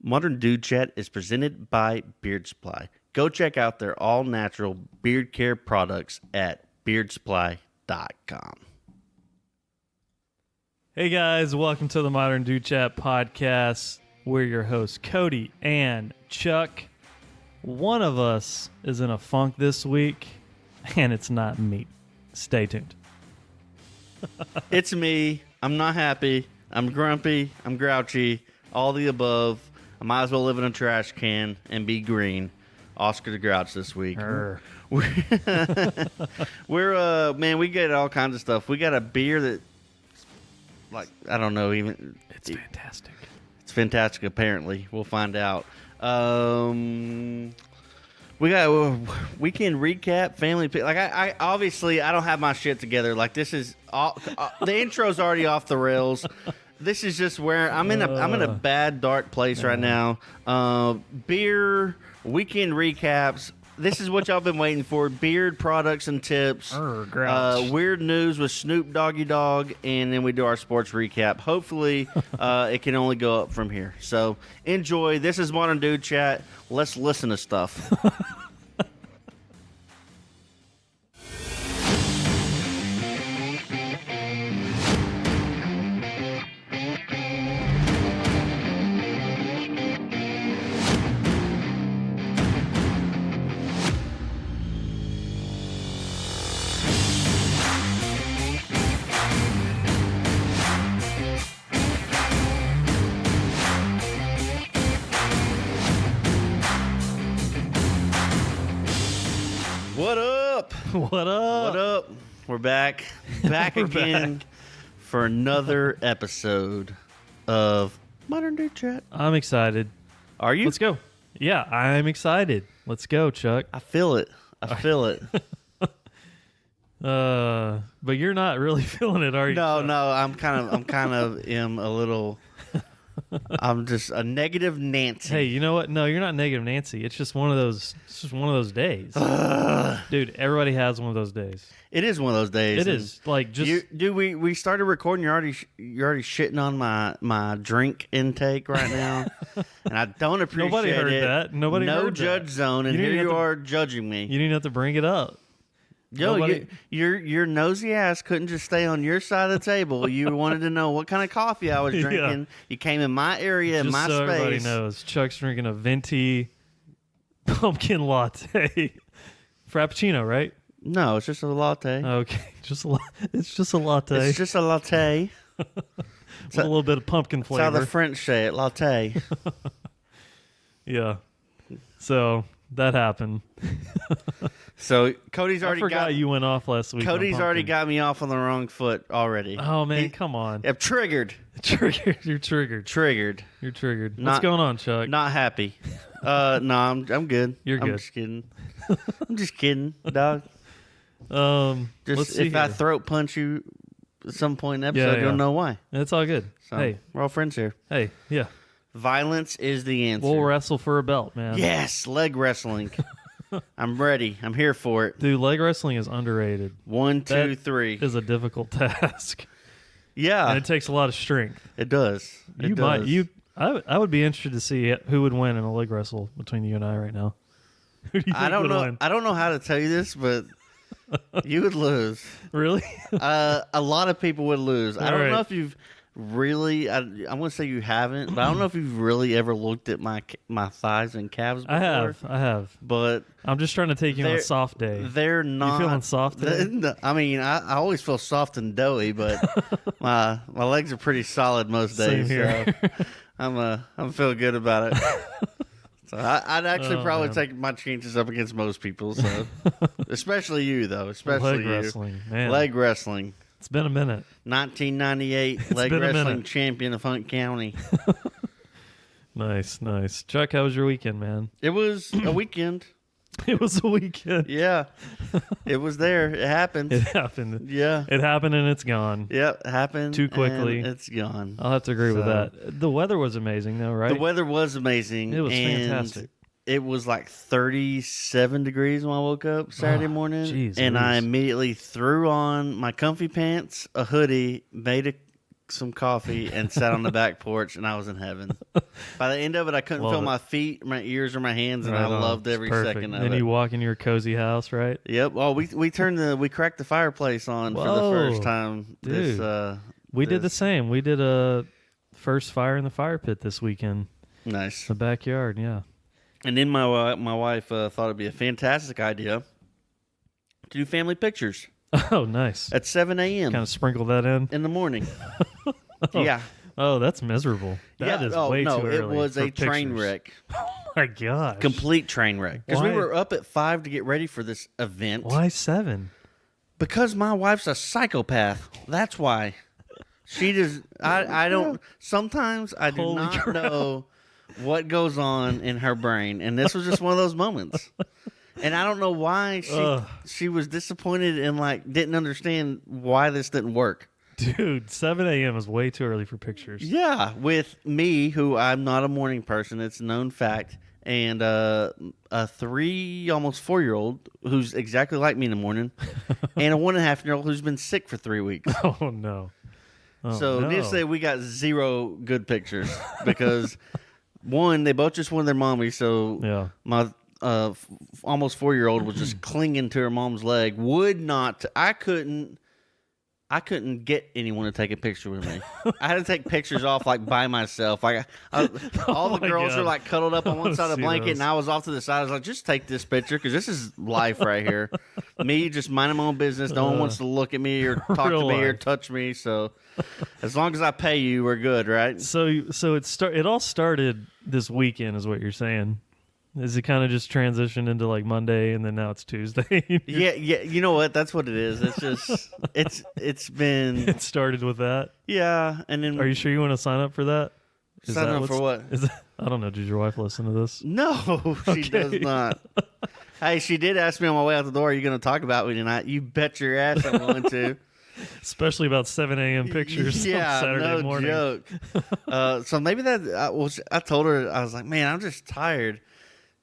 Modern Dude Chat is presented by Beard Supply. Go check out their all-natural beard care products at beardsupply.com. Hey guys, welcome to the Modern Dude Chat podcast. We're your hosts, Cody and Chuck. One of us is in a funk this week, and it's not me. Stay tuned. It's me. I'm not happy. I'm grumpy. I'm grouchy. All the above. I might as well live in a trash can and be green. Oscar the Grouch this week. We're man, we get all kinds of stuff. We got a beer that, like, I don't know, even It's fantastic. It's fantastic. Apparently, we'll find out. We got a weekend recap, family. Like, I obviously I don't have my shit together. Like, this is all, the intro's already off the rails. This is just where I'm in a bad dark place right now. Beer weekend recaps. This is what y'all been waiting for. Beard products and tips. Weird news with Snoop Doggy Dog, and then we do our sports recap. Hopefully, it can only go up from here. So enjoy. This is Modern Dude Chat. Let's listen to stuff. What up? What up? What up? We're back. Back again for another episode of Modern Dude Chat. I'm excited. Are you? Let's go. Yeah, I'm excited. Let's go, Chuck. I feel it. I feel it. But you're not really feeling it, are you? No, Chuck? no. I'm kind of am a little. I'm just a negative Nancy. Hey, you know what? No, you're not negative Nancy. It's just one of those. It's just one of those days, dude. Everybody has one of those days. It is one of those days. It is like just. We started recording. You're already shitting on my drink intake right now, and I don't appreciate Nobody heard it. that. Nobody no heard judge that. zone, and here you are judging me. You didn't have to bring it up. Yo, your nosy ass couldn't just stay on your side of the table. You wanted to know what kind of coffee I was drinking. Yeah. You came in my area, in my so space. Everybody knows Chuck's drinking a venti pumpkin latte, frappuccino, right? No, it's just a latte. Okay, it's just a latte. It's just a latte. With a little bit of pumpkin flavor. That's how the French say it, latte. Yeah. So that happened. So Cody's already got you went off last week. Cody's already got me off on the wrong foot already. Oh man, come on. I'm triggered. You're triggered. You're triggered. What's going on, Chuck? Not happy. No, I'm good. You're good. I'm just kidding. I'm just kidding, dog. Let's see if here. I throat punch you at some point in the episode, you'll know why. It's all good. So, hey, we're all friends here. Hey, yeah. Violence is the answer. We'll wrestle for a belt, man. Yes, leg wrestling. I'm ready. I'm here for it. Dude, leg wrestling is underrated. 1, 2, 3 is a difficult task. Yeah, and it takes a lot of strength. It does. I would be interested to see who would win in a leg wrestle between you and I right now. Who do you think I don't would know. win? I don't know how to tell you this, but you would lose. Really? A lot of people would lose. I don't right. know if you've really. I'm going to say you haven't, but I don't know if you've really ever looked at my thighs and calves before. I have. But I'm just trying to take you on a soft day. They're not. You feeling soft today? I mean, I always feel soft and doughy, but my legs are pretty solid most days. Same here. So I'm feeling good about it. So I'd actually probably take my chances up against most people. So especially you, though. Especially leg you. Wrestling, man. Leg wrestling. It's been a minute. 1998 leg wrestling champion of Hunt County. Nice. Chuck, how was your weekend, man? It was a weekend. It was a weekend. Yeah. It was there. It happened. It happened. Yeah. It happened and it's gone. Yep. It happened. Too quickly. It's gone. I'll have to agree with that. The weather was amazing, though, right? The weather was amazing. It was fantastic. It was like 37 degrees when I woke up Saturday morning. Geez, and I immediately threw on my comfy pants, a hoodie, made a some coffee, and sat on the back porch, and I was in heaven. By the end of it, I couldn't feel my feet, my ears, or my hands, and I loved every second of it. Then you walk in your cozy house, right? Yep. Oh, we cracked the fireplace on for the first time. Dude. We did the same. We did a first fire in the fire pit this weekend. Nice. The backyard, yeah. And then my wife thought it'd be a fantastic idea to do family pictures. Oh, nice. At 7 a.m. Kind of sprinkle that in the morning. Oh. Yeah. Oh, that's miserable. That is way too early. It was a train wreck. Oh my gosh. Complete train wreck. Because we were up at 5 to get ready for this event. Why 7? Because my wife's a psychopath. That's why. She just, I don't, sometimes I do not know what goes on in her brain. And this was just one of those moments. And I don't know why she was disappointed and like didn't understand why this didn't work. Dude, 7 a.m. is way too early for pictures. Yeah, with me, who I'm not a morning person, it's a known fact, and a 3, almost 4-year-old who's exactly like me in the morning, and a 1.5-year-old who's been sick for 3 weeks. Oh, no. Needless to say, we got 0 good pictures because, one, they both just wanted their mommy, so yeah. My almost 4-year-old was just clinging to her mom's leg, would not, I couldn't get anyone to take a picture with me. I had to take pictures off like by myself. Like all the girls were like cuddled up on one side of the blanket, and I was off to the side. I was like, just take this picture because this is life right here. Me just minding my own business. No one wants to look at me or talk to me or touch me. So as long as I pay you, we're good, right? So it all started this weekend, is what you're saying. Is it kind of just transitioned into like Monday and then now it's Tuesday? Yeah. You know what? That's what it is. It's just it's been. It started with that. Yeah, and then. Are you sure you want to sign up for that? Sign up for what? I don't know. Did your wife listen to this? No, she does not. Hey, she did ask me on my way out the door, "Are you going to talk about me tonight?" You bet your ass I'm going to. Especially about 7 a.m. pictures on Saturday morning. Yeah, no joke. So maybe that. I told her, I was like, "Man, I'm just tired."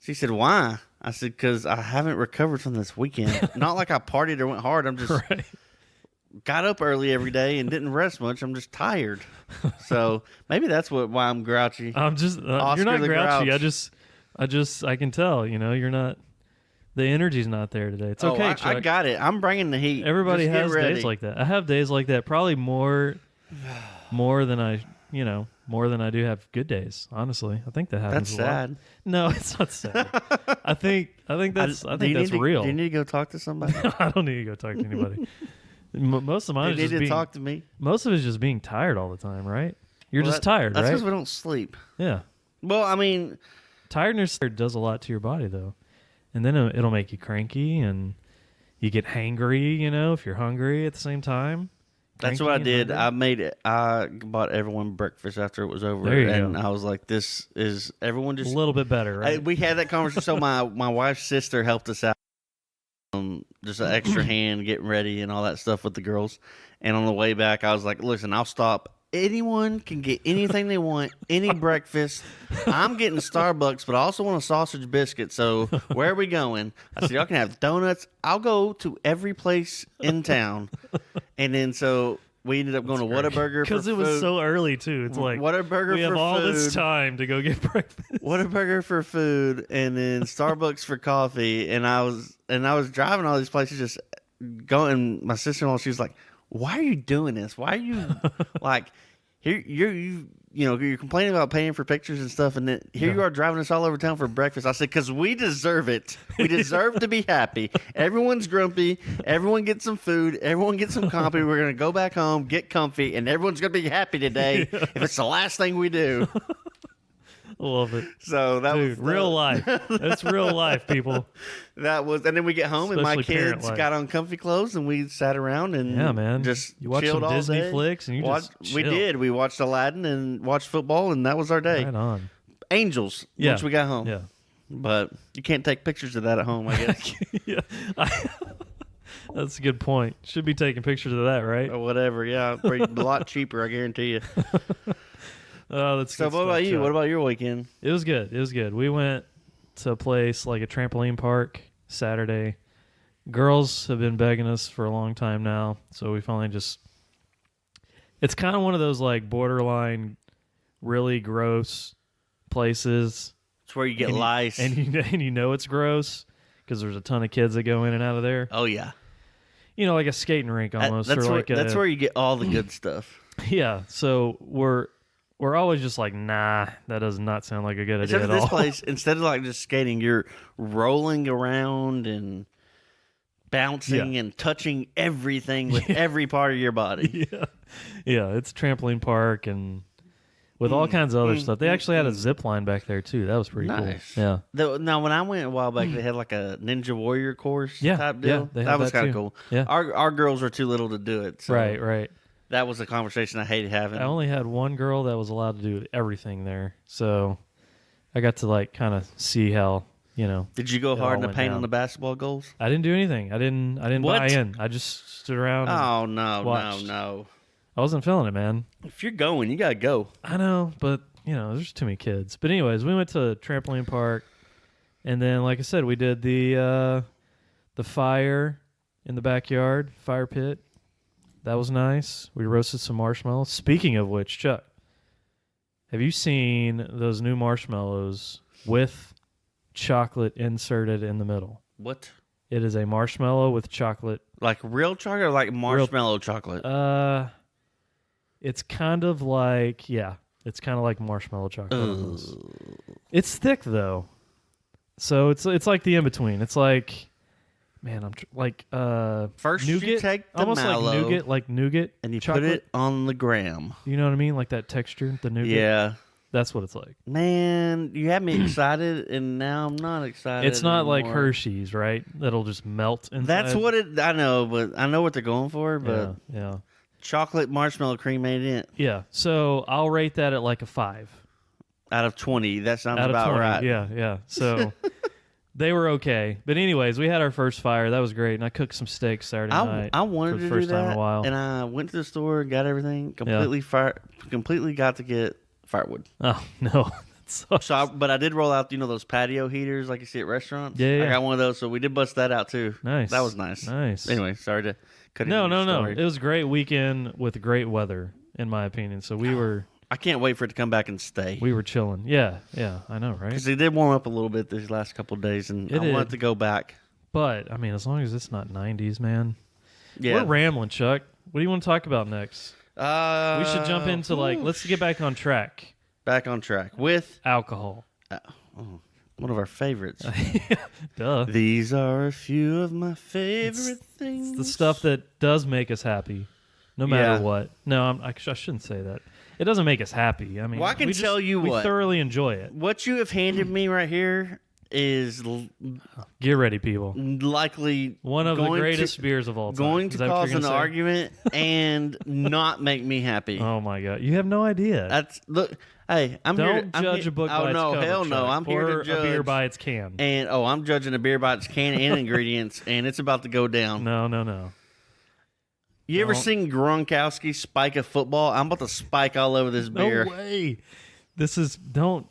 She said, "Why?" I said, "Because I haven't recovered from this weekend. Not like I partied or went hard. I'm just got up early every day and didn't rest much. I'm just tired." So maybe that's why I'm grouchy. I'm just you're not grouchy. I can tell. You're not. The energy's not there today. It's okay, Chuck. I got it. I'm bringing the heat. Everybody has days like that. I have days like that. Probably more than I do have good days. Honestly, I think that happens. That's sad. No, it's not sad. I think that's real. Do you need to go talk to somebody? I don't need to go talk to anybody. Most of mine is just talk to me. Most of it is just being tired all the time, right? You're just tired, right? That's because we don't sleep. Yeah. Well, I mean, tiredness does a lot to your body, though, and then it'll make you cranky and you get hangry. If you're hungry at the same time. That's what I did. I bought everyone breakfast after it was over. There you go. go. I was like, this is everyone just a little bit better, right? We had that conversation. So my wife's sister helped us out. Just an extra hand getting ready and all that stuff with the girls. And on the way back, I was like, listen, I'll stop. Anyone can get anything they want, any breakfast. I'm getting Starbucks, but I also want a sausage biscuit. So where are we going? I said, y'all can have donuts. I'll go to every place in town. And then so we ended up going to Whataburger because it was so early too. It's like Whataburger we have for all food. This time to go get breakfast. Whataburger for food, and then Starbucks for coffee. And I was driving all these places, just going. My sister-in-law, she was like, "Why are you doing this? Why are you like here? You're complaining about paying for pictures and stuff, and then here you are driving us all over town for breakfast." I said, "Because we deserve it. We deserve to be happy. Everyone's grumpy. Everyone gets some food. Everyone gets some coffee. We're gonna go back home, get comfy, and everyone's gonna be happy today if it's the last thing we do." Love it. So that was real life. That's real life, people. That was, and then we get home and my kids got on comfy clothes and we sat around and just you watched chilled some all Disney day. flicks and We did. We watched Aladdin and watched football, and that was our day. Right on. Angels. Once we got home. Yeah. But you can't take pictures of that at home, I guess. Yeah. That's a good point. Should be taking pictures of that, right? Or whatever. Yeah, a lot cheaper, I guarantee you. Oh, that's so. What about you? What about your weekend? It was good. We went to a place like a trampoline park Saturday. Girls have been begging us for a long time now, so we finally just It's kind of one of those like borderline, really gross places. It's where you get lice. And you know it's gross because there's a ton of kids that go in and out of there. Oh, yeah. You know, like a skating rink almost. That's where you get all the good stuff. Yeah, so we're always just like, nah, that does not sound like a good idea at all. This place, instead of like just skating, you're rolling around and bouncing and touching everything with every part of your body. Yeah, it's a trampoline park and with all kinds of other stuff. They actually had a zip line back there too. That was pretty nice. Cool. Yeah. Now, when I went a while back, they had like a Ninja Warrior course type deal. Yeah, that was kind of cool. Yeah. Our girls were too little to do it. So Right. That was a conversation I hated having. I only had one girl that was allowed to do everything there, so I got to like kind of see how, you know. Did you go hard in the paint on the basketball goals? I didn't do anything. I didn't buy in. I just stood around. Oh no, watched. no! I wasn't feeling it, man. If you're going, you gotta go. I know, but you know, there's too many kids. But anyways, we went to a trampoline park, and then, like I said, we did the fire in the backyard, fire pit. That was nice. We roasted some marshmallows. Speaking of which, Chuck, have you seen those new marshmallows with chocolate inserted in the middle? What? It is a marshmallow with chocolate. Like real chocolate or like marshmallow chocolate? It's kind of like, it's kind of like marshmallow chocolate. It's thick though. So it's like the in-between. It's like, man, first nougat, you take the almost mallow, like nougat, and you chocolate. put it on the gram. You know what I mean? Like that texture, the nougat. Yeah, that's what it's like. Man, you had me excited, and now I'm not excited. It's not anymore. Like Hershey's, right? That'll just melt inside. That's what it. I know, but I know what they're going for. But yeah. Chocolate marshmallow cream made it. Yeah, so I'll rate that at like a 5 out of 20. That sounds out about of 20, right. Yeah. So. They were okay. But anyways, we had our first fire. That was great. And I cooked some steaks Saturday night. I wanted to first do that. time in a while. And I went to the store, got everything, completely got to get firewood. Oh, no. But I did roll out, those patio heaters like you see at restaurants? Yeah. I got one of those, so we did bust that out too. Nice. That was nice. Nice. Anyway, sorry to cut No. story. It was a great weekend with great weather, in my opinion. So we were... I can't wait for it to come back and stay. We were chilling. Yeah, I know, right? Because it did warm up a little bit these last couple of days, and I want it to go back. But, I mean, as long as it's not 90s, man. Yeah. We're rambling, Chuck. What do you want to talk about next? We should jump into, let's get back on track. Back on track with... alcohol. One of our favorites. Duh. These are a few of my favorite things. It's the stuff that does make us happy, no matter what. No, I shouldn't say that. It doesn't make us happy. I mean, I can tell you we what. We thoroughly enjoy it. What you have handed me right here is... Get ready, people. Likely one of the greatest beers of all time. Going to cause an argument and not make me happy. Oh, my God. You have no idea. Hey, Don't judge a book by its cover. Hell no. I'm here to judge a beer by its can. And I'm judging a beer by its can and ingredients, and it's about to go down. No. You ever seen Gronkowski spike a football? I'm about to spike all over this beer. No way. This is don't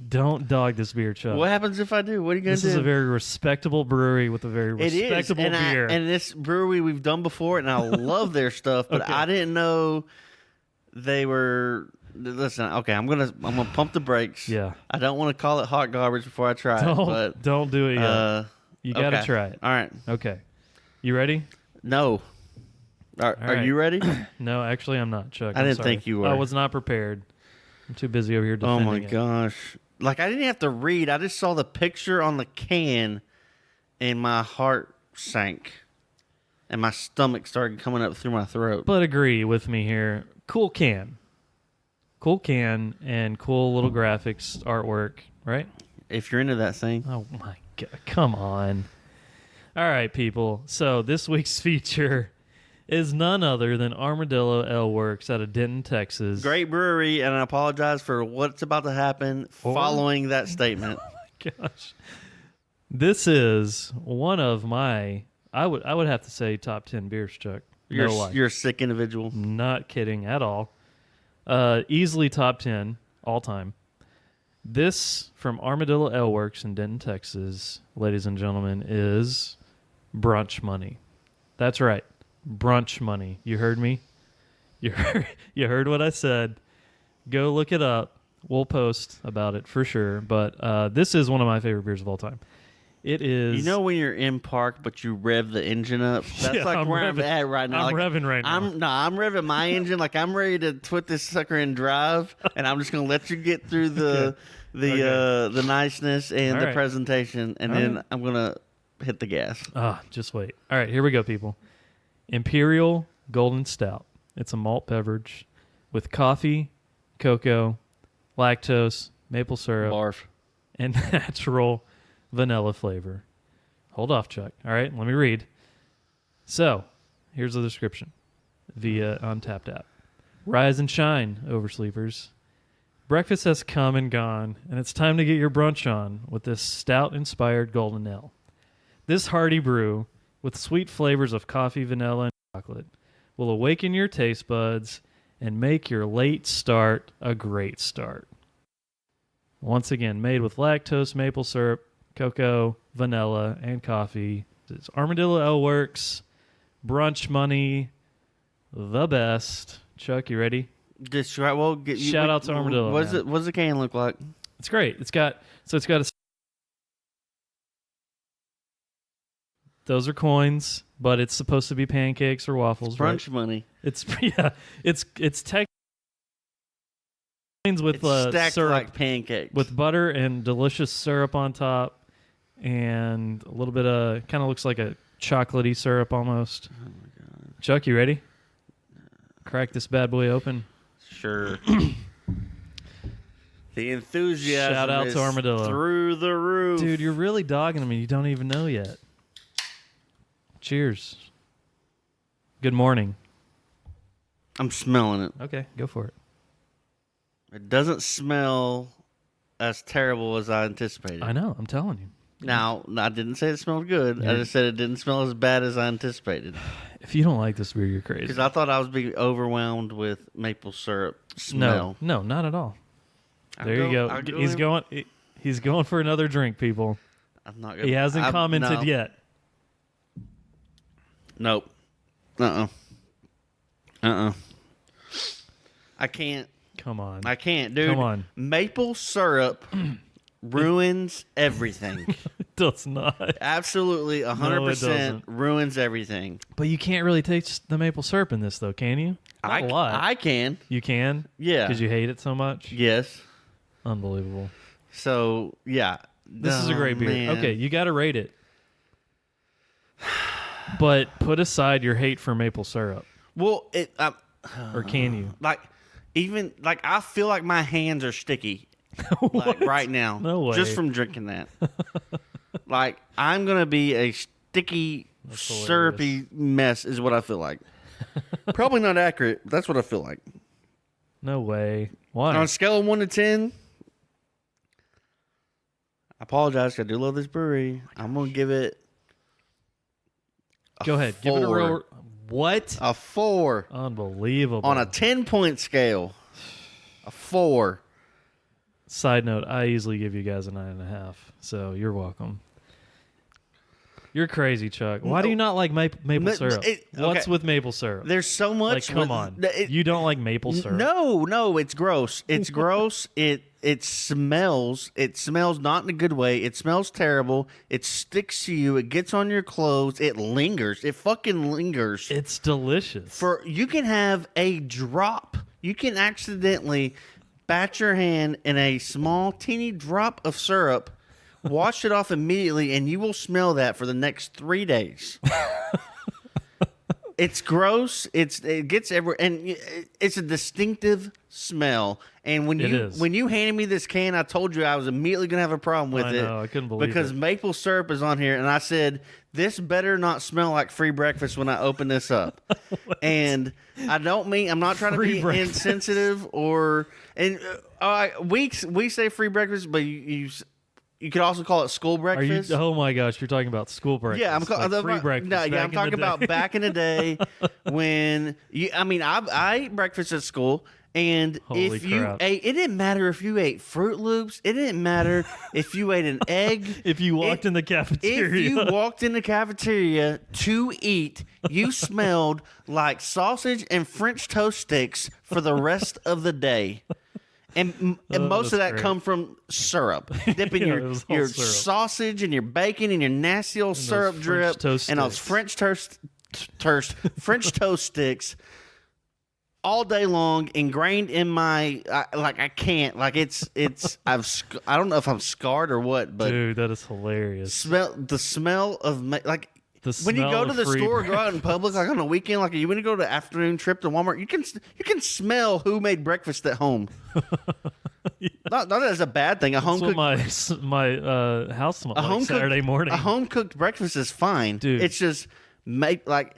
dog this beer, Chuck. What happens if I do? What are you gonna do? This is a very respectable brewery with a very respectable beer. And this brewery we've done before, and I love their stuff, but I didn't know they were. Listen, okay, I'm gonna pump the brakes. Yeah, I don't want to call it hot garbage before I try it. But don't do it yet. You gotta try it. All right. Okay. You ready? No. Are you ready? No, actually, I'm not, Chuck. I didn't think you were. I was not prepared. I'm too busy over here defending Oh, my gosh. Like, I didn't have to read. I just saw the picture on the can, and my heart sank. And my stomach started coming up through my throat. But agree with me here. Cool can and cool little graphics, artwork, right? If you're into that thing. Oh, my God. Come on. All right, people. So this week's feature is none other than Armadillo Ale Works out of Denton, Texas. Great brewery, and I apologize for what's about to happen following that statement. Oh, my gosh. This is one of my, I would have to say, top 10 beers, Chuck. You're a sick individual. Not kidding at all. Easily top 10 all time. This, from Armadillo Ale Works in Denton, Texas, ladies and gentlemen, is Brunch Money. That's right. Brunch Money. You heard me? You heard what I said. Go look it up. We'll post about it for sure. But this is one of my favorite beers of all time. It is. You know when you're in park, but you rev the engine up? That's Yeah, like I'm where revving. I'm at right now. I'm Like, revving right now. I'm revving my engine. Like I'm ready to put this sucker in drive, and I'm just gonna let you get through the the niceness and All the right. presentation, and All then right. I'm gonna hit the gas. Just wait. All right, here we go, people. Imperial Golden Stout. It's a malt beverage with coffee, cocoa, lactose, maple syrup, Barf. and natural vanilla flavor. Hold off, Chuck. All right, let me read. So, here's the description via Untapped app. Rise and shine, oversleepers. Breakfast has come and gone, and it's time to get your brunch on with this stout-inspired golden ale. This hearty brew, with sweet flavors of coffee, vanilla, and chocolate, will awaken your taste buds and make your late start a great start. Once again, made with lactose, maple syrup, cocoa, vanilla, and coffee. It's Armadillo Ale Works, Brunch Money, the best. Chuck, you ready? Just right. Well, Shout out to Armadillo, What man. does the can look like? It's great. It's got a. Those are coins, but it's supposed to be pancakes or waffles, right? Brunch money. It's tech coins with It's stacked syrup, like pancakes. with butter and delicious syrup on top, and a little bit of kind of looks like a chocolatey syrup almost. Oh my god! Chuck, you ready? Crack this bad boy open. Sure. The enthusiasm Shout out is to Armadillo. through the roof. Dude, you're really dogging me. You don't even know yet. Cheers. Good morning. I'm smelling it. Okay, go for it. It doesn't smell as terrible as I anticipated. I know. I'm telling you. Now, I didn't say it smelled good. I Yeah. just said it didn't smell as bad as I anticipated. If you don't like this beer, you're crazy. Because I thought I was being overwhelmed with maple syrup smell. No, not at all. There you go. I'll He's in- going. He's going for another drink, people. I'm not gonna, He hasn't commented no. yet. Nope. I can't. Come on. I can't, dude. Come on. Maple syrup ruins everything. It does not. Absolutely, 100% doesn't. ruins everything. But you can't really taste the maple syrup in this, though, can you? Not a lot. I can. You can? Yeah. Because you hate it so much? Yes. Unbelievable. So, yeah. This is a great beer. Man. Okay, you got to rate it. But put aside your hate for maple syrup. Well, Or can you? like I feel like my hands are sticky like right now. No way. Just from drinking that. Like I'm gonna be a sticky, syrupy mess is what I feel like. Probably not accurate. But that's what I feel like. No way. Why? On a scale of 1 to 10, I apologize. 'Cause I do love this brewery. I'm gonna give it. Go ahead. Give it a 4. real. What? A 4 Unbelievable. on a 10-point scale. A 4. Side note, I easily give you guys a 9.5. So you're welcome. You're crazy, Chuck. Why do you not like maple syrup? What's okay. with maple syrup? There's so much. Like, come on. You don't like maple syrup? No, it's gross. It's gross. It smells. It smells not in a good way. It smells terrible. It sticks to you. It gets on your clothes. It lingers. It fucking lingers. It's delicious. You can have a drop. You can accidentally bat your hand in a small, teeny drop of syrup. Wash it off immediately, and you will smell that for the next 3 days. It's gross. It gets everywhere, and it's a distinctive smell. And when you handed me this can, I told you I was immediately going to have a problem with it. I know. I couldn't believe because it. maple syrup is on here, and I said this better not smell like free breakfast when I open this up. And I don't mean I'm not trying to be insensitive we say free breakfast, but you could also call it school breakfast. Oh my gosh, you're talking about school breakfast. Yeah, I'm free breakfast. No, yeah, I'm talking about back in the day when I ate breakfast at school, And Holy if you crap. ate, it didn't matter if you ate Fruit Loops. It didn't matter if you ate an egg. If you walked in the cafeteria. If you walked in the cafeteria to eat, you smelled like sausage and French toast sticks for the rest of the day. And most of that great. come from syrup. Dipping Yeah, it was all your syrup. sausage and your bacon and your nasty old syrup French drip toast and those sticks. French toast sticks all day long, ingrained in my I can't I don't know if I'm scarred or what, but Dude, that is hilarious. the smell of like The when you smell go to of the free store, go out in breakfast. public, like on a weekend, like when you go to an afternoon trip to Walmart, you can smell who made breakfast at home. Not that it's a bad thing. A home That's cooked what my house smelled like Saturday morning. A home cooked breakfast is fine, Dude. It's just make like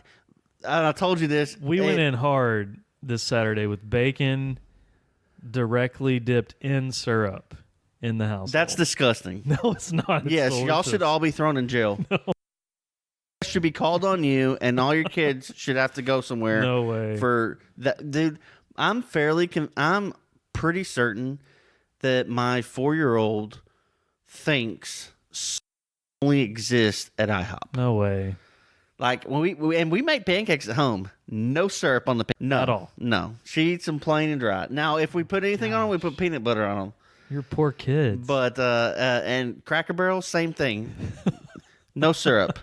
I told you this. We went in hard this Saturday with bacon directly dipped in syrup in the house. That's disgusting. No, it's not. It's Yes, y'all delicious. should all be thrown in jail. Should be called on you, and all your kids should have to go somewhere. No way. For that, dude. I'm pretty certain that my 4-year-old thinks only exists at IHOP. No way. Like when we make pancakes at home, no syrup on the no At all. No, she eats them plain and dry. Now, if we put anything on them, we put peanut butter on them. Your poor kids. But and Cracker Barrel, same thing. No syrup.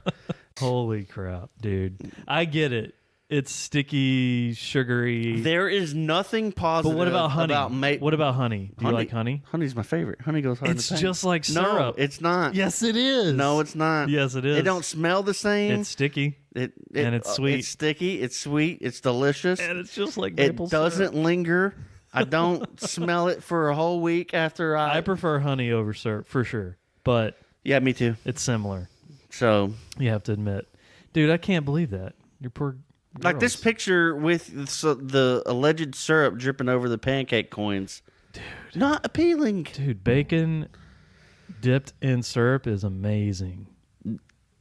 Holy crap, dude. I get it. It's sticky, sugary. There is nothing positive. But what about honey? About What about honey? Do you like honey? Honey's my favorite. Honey goes hard. It's in the just tank. like syrup. No, it's not. Yes, it is. No, it's not. Yes, it is. It don't smell the same. It's sticky. And it's sweet. It's sticky. It's sweet. It's delicious. And it's just like It maple doesn't syrup. linger. I don't smell it for a whole week after I prefer honey over syrup for sure. But yeah, me too. it's similar. So You have to admit. Dude, I can't believe that. Your poor like this girls. picture with the alleged syrup dripping over the pancake coins. Dude. Not appealing. Dude, bacon dipped in syrup is amazing.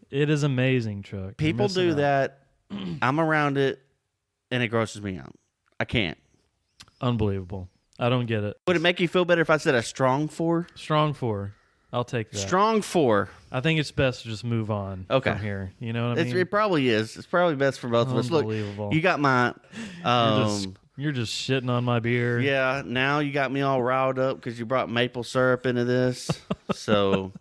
It is amazing, Chuck. You're People missing do out. that. I'm around it, and it grosses me out. I can't. Unbelievable. I don't get it. Would it make you feel better if I said a strong 4? Strong 4. I'll take that. Strong 4. I think it's best to just move on from here. You know what I mean? It probably is. It's probably best for both of us. Look, Unbelievable. you got my. You're just shitting on my beer. Yeah, now you got me all riled up because you brought maple syrup into this. So,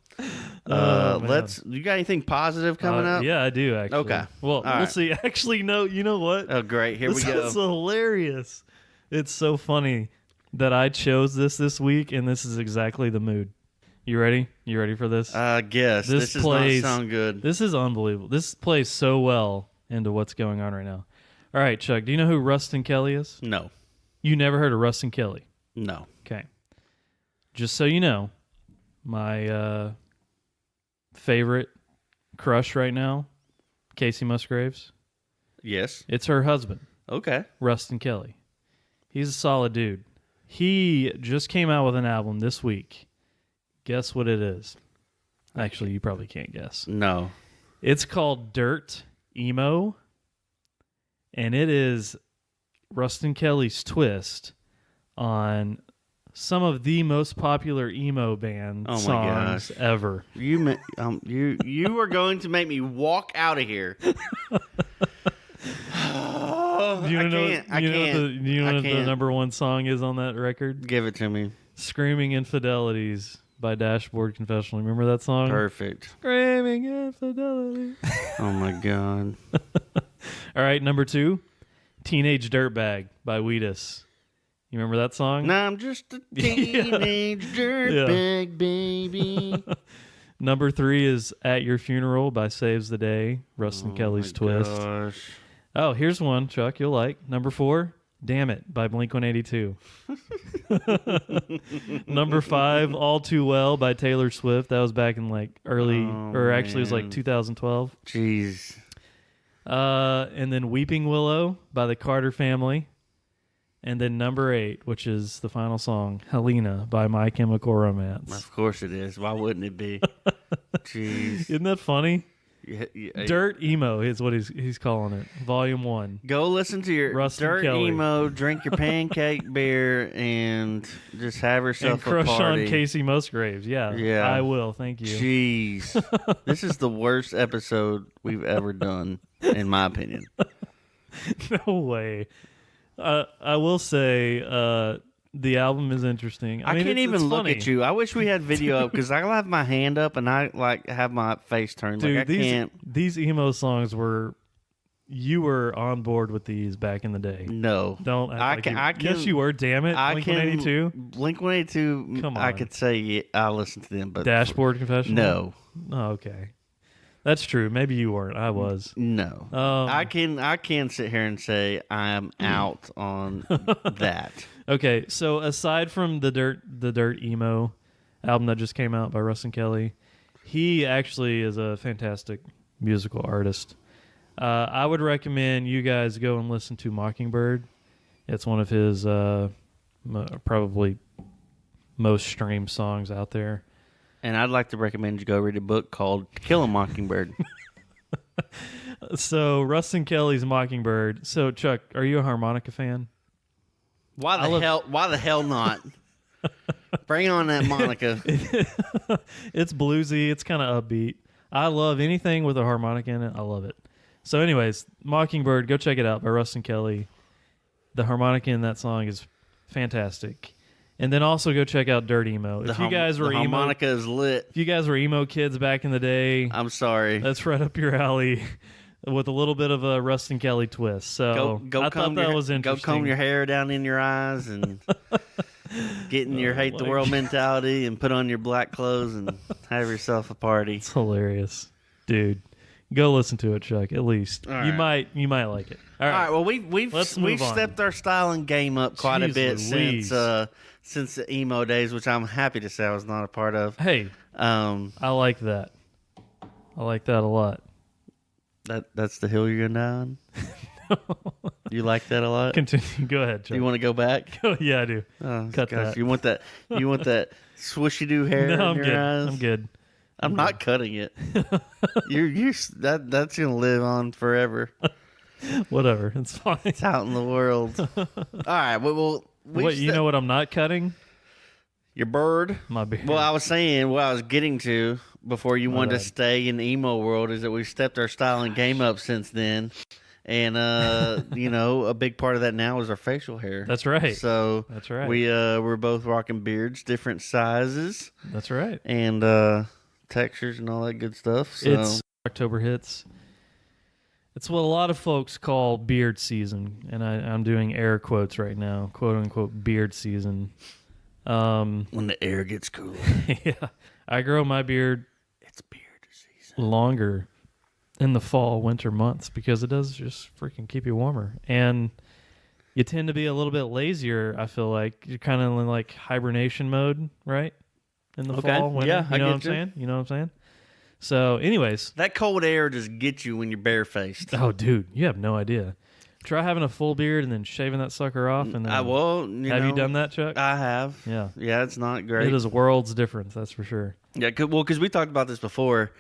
man. You got anything positive coming up? Yeah, I do actually. Okay. Well, All we'll right. see. Actually, no. You know what? Oh, great. Here This we go. is hilarious. It's so funny that I chose this week, and this is exactly the mood. You ready? You ready for this? I guess. This does plays- not sound good. This is unbelievable. This plays so well into what's going on right now. All right, Chuck, do you know who Rustin Kelly is? No. You never heard of Rustin Kelly? No. Okay. Just so you know, my favorite crush right now, Casey Musgraves, Yes. it's her husband, Okay. Rustin Kelly. He's a solid dude. He just came out with an album this week. Guess what it is? Actually, you probably can't guess. No. It's called Dirt Emo, and it is Rustin Kelly's twist on some of the most popular emo band Oh my songs gosh. ever. You are going to make me walk out of here. Do you I know, can't. I you know can't. what the, you know I what the can't. number one song is on that record? Give it to me. Screaming Infidelities by Dashboard Confessional. Remember that song? Perfect. Screaming Infidelities. Oh my god. All right, number 2, Teenage Dirtbag by Wheatus. You remember that song? Now I'm just a teenage dirtbag baby. Number 3 is At Your Funeral by Saves the Day, Rustin Kelly's twist. Gosh. Oh, here's one, Chuck, you'll like. Number 4, Damn It by Blink-182. Number 5, All Too Well by Taylor Swift. That was back in like early, actually it was like man. 2012. Jeez. And then Weeping Willow by the Carter Family. And then number 8, which is the final song, Helena by My Chemical Romance. Of course it is. Why wouldn't it be? Jeez. Isn't that funny? Dirt Emo is what he's calling it. Volume 1. Go listen to your Rustin Dirt Kelly. Emo, drink your pancake beer, and just have And yourself a crush party. on Casey Musgraves. Yeah, I will. Thank you. Jeez. This is the worst episode we've ever done, in my opinion. No way. I will say the album is interesting. I mean, can't even look funny. at you. I wish we had video up because I have my hand up and I like have my face turned. Dude, like I can't. These emo songs you were on board with these back in the day. No, Don't. Act I like can. Yes, you were. Damn it. I Blink-182. Blink-182. Come I on. could say I listen to them, but Dashboard Confessional. no, Oh, okay. That's true. Maybe you weren't. I was. no. I can sit here and say I'm out on that. Okay, so aside from the Dirt Emo album that just came out by Rustin Kelly, he actually is a fantastic musical artist. I would recommend you guys go and listen to Mockingbird. It's one of his probably most streamed songs out there. And I'd like to recommend you go read a book called Kill a Mockingbird. So Rustin Kelly's Mockingbird. So Chuck, are you a harmonica fan? Why the hell not? Bring on that Monica. It's bluesy. It's kind of upbeat. I love anything with a harmonica in it. I love it. So anyways, Mockingbird, go check it out by Rustin Kelly. The harmonica in that song is fantastic. And then also go check out Dirt Emo. If you guys were the emo, harmonica is lit. if you guys were emo kids back in the day, I'm sorry. that's right up your alley with a little bit of a Rustin Kelly twist. So I thought that was interesting. Go comb your hair down in your eyes and get in your hate the world mentality and put on your black clothes and have yourself a party. It's hilarious, dude. Go listen to it, Chuck. At least All you right. might like it. All right. Well, we've Let's move on. stepped our style and game up quite a Jeez bit Louise. since the emo days, which I'm happy to say I was not a part of. Hey, I like that. I like that a lot. That's the hill you're gonna die on. You like that a lot? Continue. Go ahead, Chuck. You want to go back? Yeah, I do. Oh, Cut gosh, that. You want that swishy do hair No, in I'm your good. eyes? I'm good. I'm not cutting it. That's gonna live on forever. Whatever. It's fine. It's out in the world. All right. Well, Wait, you know what I'm not cutting? your bird. My beard. Well, I was saying what I was getting to before you wanted bad. to stay in the emo world is that we've stepped our style and game up since then. And a big part of that now is our facial hair. That's right. So That's right. we're both rocking beards, different sizes, That's right. and textures and all that good stuff. So It's October hits. It's what a lot of folks call beard season, and I'm doing air quotes right now, quote unquote beard season. when the air gets cooler, Yeah, I grow my beard it's beard season. longer in the fall, winter months because it does just freaking keep you warmer, and you tend to be a little bit lazier. I feel like you're kind of in like hibernation mode, right? In the Okay. fall, winter. Yeah, I you know get what I'm you. saying? You know what I'm saying? So, anyways, That cold air just gets you when you're barefaced. oh, dude, you have no idea. Try having a full beard and then shaving that sucker off, and then Have you done that, Chuck? I have. Yeah. Yeah, it's not great. It is a world's difference, that's for sure. Yeah, because we talked about this before.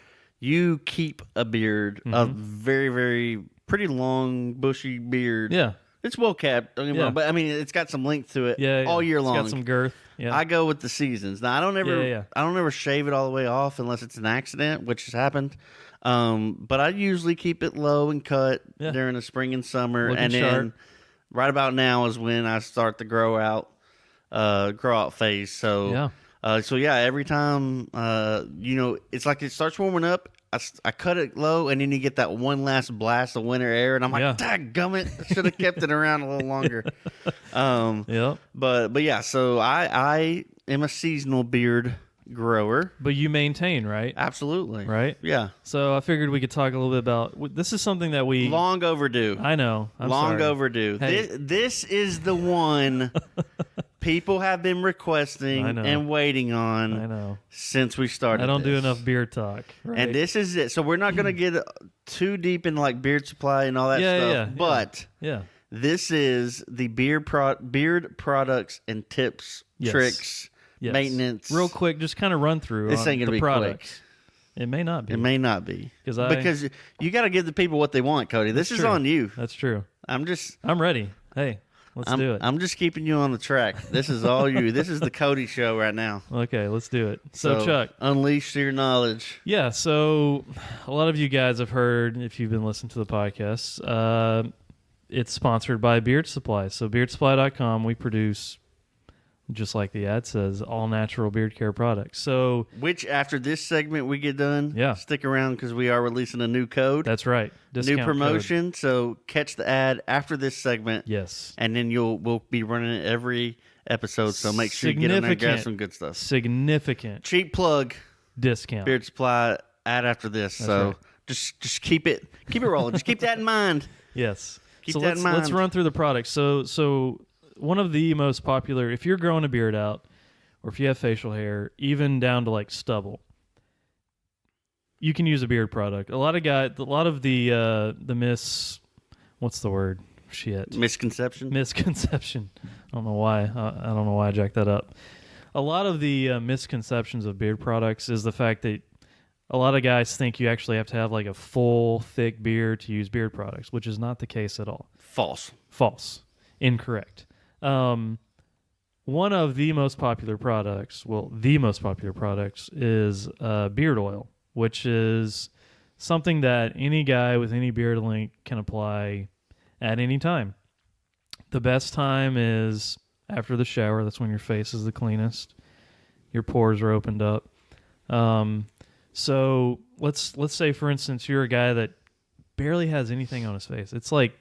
You keep a beard, a very, very pretty long, bushy beard. Yeah, It's well kept, don't get me Yeah. wrong, but I mean, it's got some length to it yeah, all year It's long. got some girth. Yeah, I go with the seasons. Now, I don't ever, Yeah. I don't ever shave it all the way off unless it's an accident, which has happened. But I usually keep it low and cut Yeah. during the spring and summer, Looking and then sharp. right about now is when I start the grow out phase. So yeah. every time it's like it starts warming up. I cut it low, and then you get that one last blast of winter air, and I'm like, Yeah. "Dadgummit, I should have kept it around a little longer." Yep. But yeah, so I am a seasonal beard grower. But you maintain, right? Absolutely. Right? Yeah. So I figured we could talk a little bit about this is something that we Long overdue. I know. I'm Long sorry. overdue. Hey. This is the one people have been requesting I know. and waiting on I know. since we started. I don't do this. enough beard talk. Right? And this is it. So we're not going to get too deep in like beard supply and all that Yeah, stuff. yeah, But yeah. this is the beard products and tips, Yes. tricks, Yes. maintenance. Real quick, just kind of run through This on ain't gonna the be products. It may not be. It may not be. Because you got to give the people what they want, Cody. This is on you. That's true. I'm ready. Hey, let's do it. I'm just keeping you on the track. This is all you. This is the Cody show right now. Okay, let's do it. So Chuck, unleash your knowledge. Yeah, so a lot of you guys have heard, if you've been listening to the podcast, it's sponsored by Beard Supply. So beardsupply.com, we produce, just like the ad says, all natural beard care products. So, which after this segment we get done, yeah, stick around because we are releasing a new code. That's right, discount new promotion. Code. So catch the ad after this segment. Yes, and then we'll be running it every episode. So make sure you get in there and grab some good stuff. Significant cheap plug discount. Beard Supply ad after this. That's so right. just keep it rolling. Just keep that in mind. Yes. Keep that in mind. Let's run through the products. So one of the most popular, if you're growing a beard out, or if you have facial hair, even down to like stubble, you can use a beard product. A lot of misconception. I don't know why. I don't know why I jacked that up. A lot of the misconceptions of beard products is the fact that a lot of guys think you actually have to have like a full, thick beard to use beard products, which is not the case at all. False. Incorrect. One of the most popular products, is beard oil, which is something that any guy with any beard length can apply at any time. The best time is after the shower. That's when your face is the cleanest. Your pores are opened up. So let's say, for instance, you're a guy that barely has anything on his face. It's like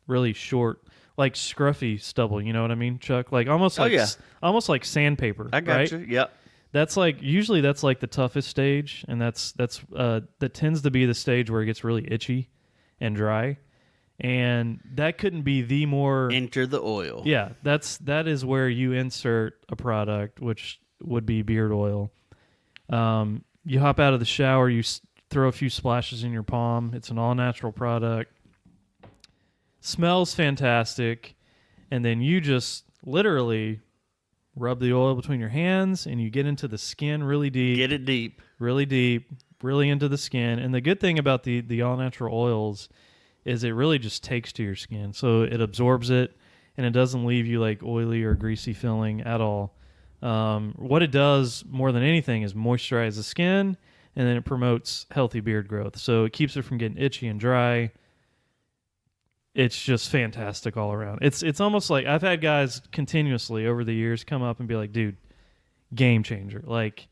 really short, like scruffy stubble. You know what I mean, Chuck? Like almost like sandpaper. I got you. Yep. That's like usually that's like the toughest stage, and that tends to be the stage where it gets really itchy and dry. And that couldn't be the more... Enter the oil. Yeah, that is where you insert a product, which would be beard oil. You hop out of the shower, you throw a few splashes in your palm. It's an all-natural product. Smells fantastic. And then you just literally rub the oil between your hands, and you get into the skin really deep. Get it deep. Really deep, really into the skin. And the good thing about the all-natural oils is it really just takes to your skin. So it absorbs it, and it doesn't leave you like oily or greasy feeling at all. What it does more than anything is moisturize the skin, and then it promotes healthy beard growth. So it keeps it from getting itchy and dry. It's just fantastic all around. It's almost like I've had guys continuously over the years come up and be like, dude, game changer. Like,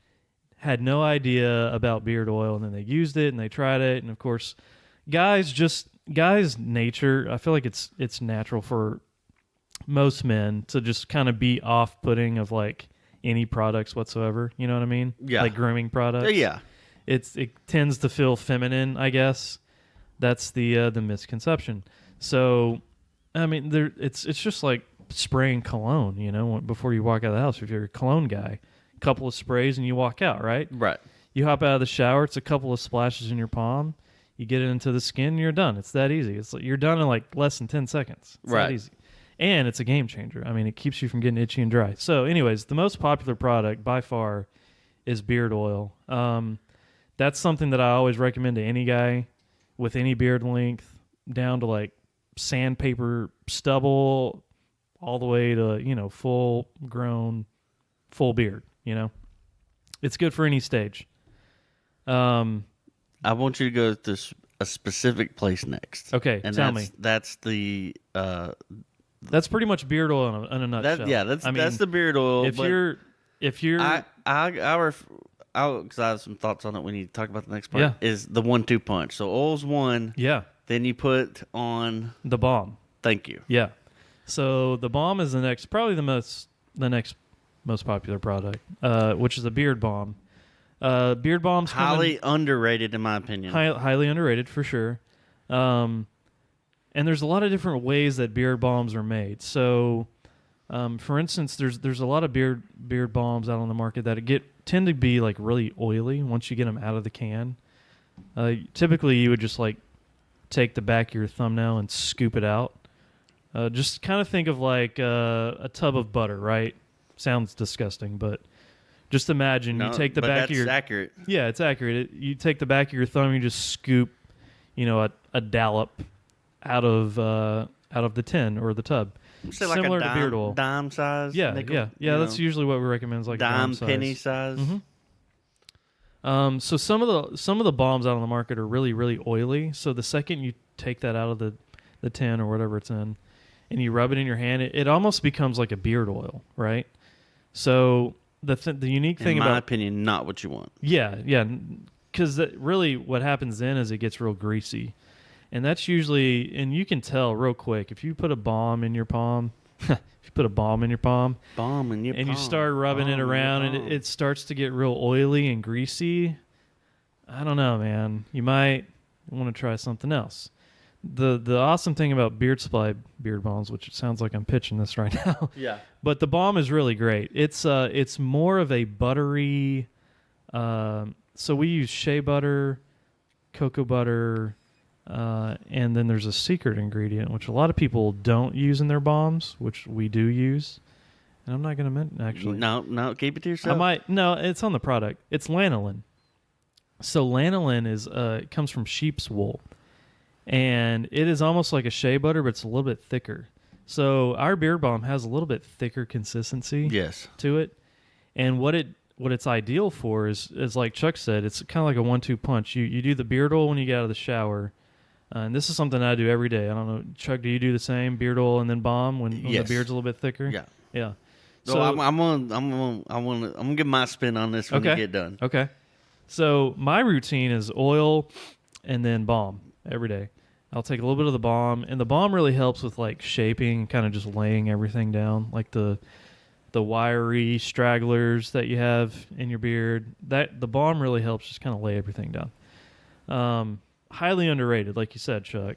had no idea about beard oil, and then they used it and they tried it. And of course, guys nature, I feel like it's natural for most men to just kind of be off-putting of like any products whatsoever. You know what I mean? Yeah. Like grooming products. Yeah. It tends to feel feminine, I guess. That's the misconception. So, I mean, it's just like spraying cologne, you know, before you walk out of the house. If you're a cologne guy, a couple of sprays and you walk out, right? Right. You hop out of the shower, it's a couple of splashes in your palm. You get it into the skin, and you're done. It's that easy. It's like you're done in like less than 10 seconds. It's right. That easy. And it's a game changer. I mean, it keeps you from getting itchy and dry. So anyways, the most popular product by far is beard oil. That's something that I always recommend to any guy with any beard length, down to like sandpaper stubble, all the way to, you know, full grown, full beard, you know. It's good for any stage. I want you to go to a specific place next. Okay, and tell me. That's the... that's pretty much beard oil in a nutshell. That's the beard oil. If you're... Because I have some thoughts on it. We need to talk about the next part. Yeah. Is the 1-2 punch. So oil's one. Yeah. Then you put on... The balm. Thank you. Yeah. So the balm is the next most popular product, which is a beard balm. Beard balms highly underrated, in my opinion. Highly underrated for sure. And there's a lot of different ways that beard balms are made. So, for instance, there's a lot of beard balms out on the market that tend to be like really oily once you get them out of the can. Typically, you would just like take the back of your thumbnail and scoop it out. Just kind of think of like a tub of butter, right? Sounds disgusting, but Just imagine you take the back of your. Accurate. Yeah, it's accurate. You take the back of your thumb, you just scoop, a dollop out of the tin or the tub. Say Similar like a to beard oil. dime size. Yeah, nickel, That's usually what we recommend, is like dime a dime penny size. size. So some of the balms out on the market are really, really oily. So the second you take that out of the tin or whatever it's in, and you rub it in your hand, it almost becomes like a beard oil, right? So the unique thing in about my opinion, not what you want. yeah, because really what happens then is it gets real greasy, and that's usually, and you can tell real quick if you put a balm in your palm. Balm in your palm. And you start rubbing it around, and it starts to get real oily and greasy. I don't know, man. You might want to try something else. The awesome thing about Beard Supply beard balms, which it sounds like I'm pitching this right now. Yeah. But the balm is really great. It's more of a buttery. So we use shea butter, cocoa butter, and then there's a secret ingredient which a lot of people don't use in their balms, which we do use. And I'm not going to mention, actually. No, keep it to yourself. No, it's on the product. It's lanolin. So lanolin it comes from sheep's wool. And it is almost like a shea butter, but it's a little bit thicker. So our beard balm has a little bit thicker consistency to it. And what it's ideal for is like Chuck said, it's kind of like a 1-2 punch. You do the beard oil when you get out of the shower. And this is something I do every day. I don't know, Chuck, do you do the same, beard oil and then balm when the beard's a little bit thicker? Yeah. Yeah. So I'm gonna give my spin on this when you get done. Okay. So my routine is oil and then balm every day. I'll take a little bit of the balm, and the balm really helps with like shaping, kind of just laying everything down, like the wiry stragglers that you have in your beard. That the balm really helps just kind of lay everything down. Highly underrated, like you said, Chuck.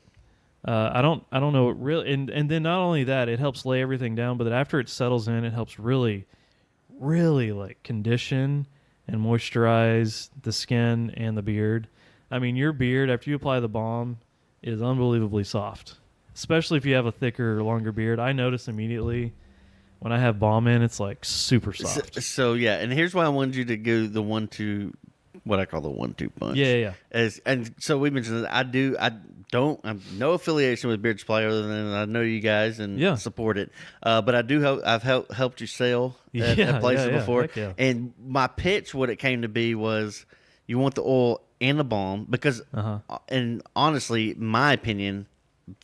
I don't know what really, and then not only that, it helps lay everything down, but after it settles in, it helps really, really like condition and moisturize the skin and the beard. I mean, your beard, after you apply the balm, is unbelievably soft, especially if you have a thicker, longer beard. I notice immediately when I have balm in, it's like super soft. So yeah, and here's why I wanted you to go the 1-2, what I call the 1-2 punch. Yeah. And so we mentioned that I'm no affiliation with Beard Supply other than I know you guys and support it. But I do I've helped you sell at places before. Yeah. And my pitch, what it came to be, was you want the oil and the balm because, and honestly, my opinion,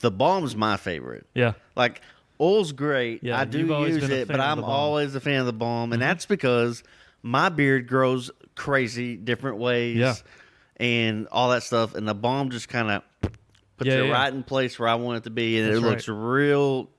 the balm's my favorite. Yeah. Like, oil's great. Yeah, I do use it, but I'm always a fan of the balm. And that's because my beard grows crazy different ways. Yeah. And all that stuff. And the balm just kind of puts it right in place where I want it to be. And it looks real.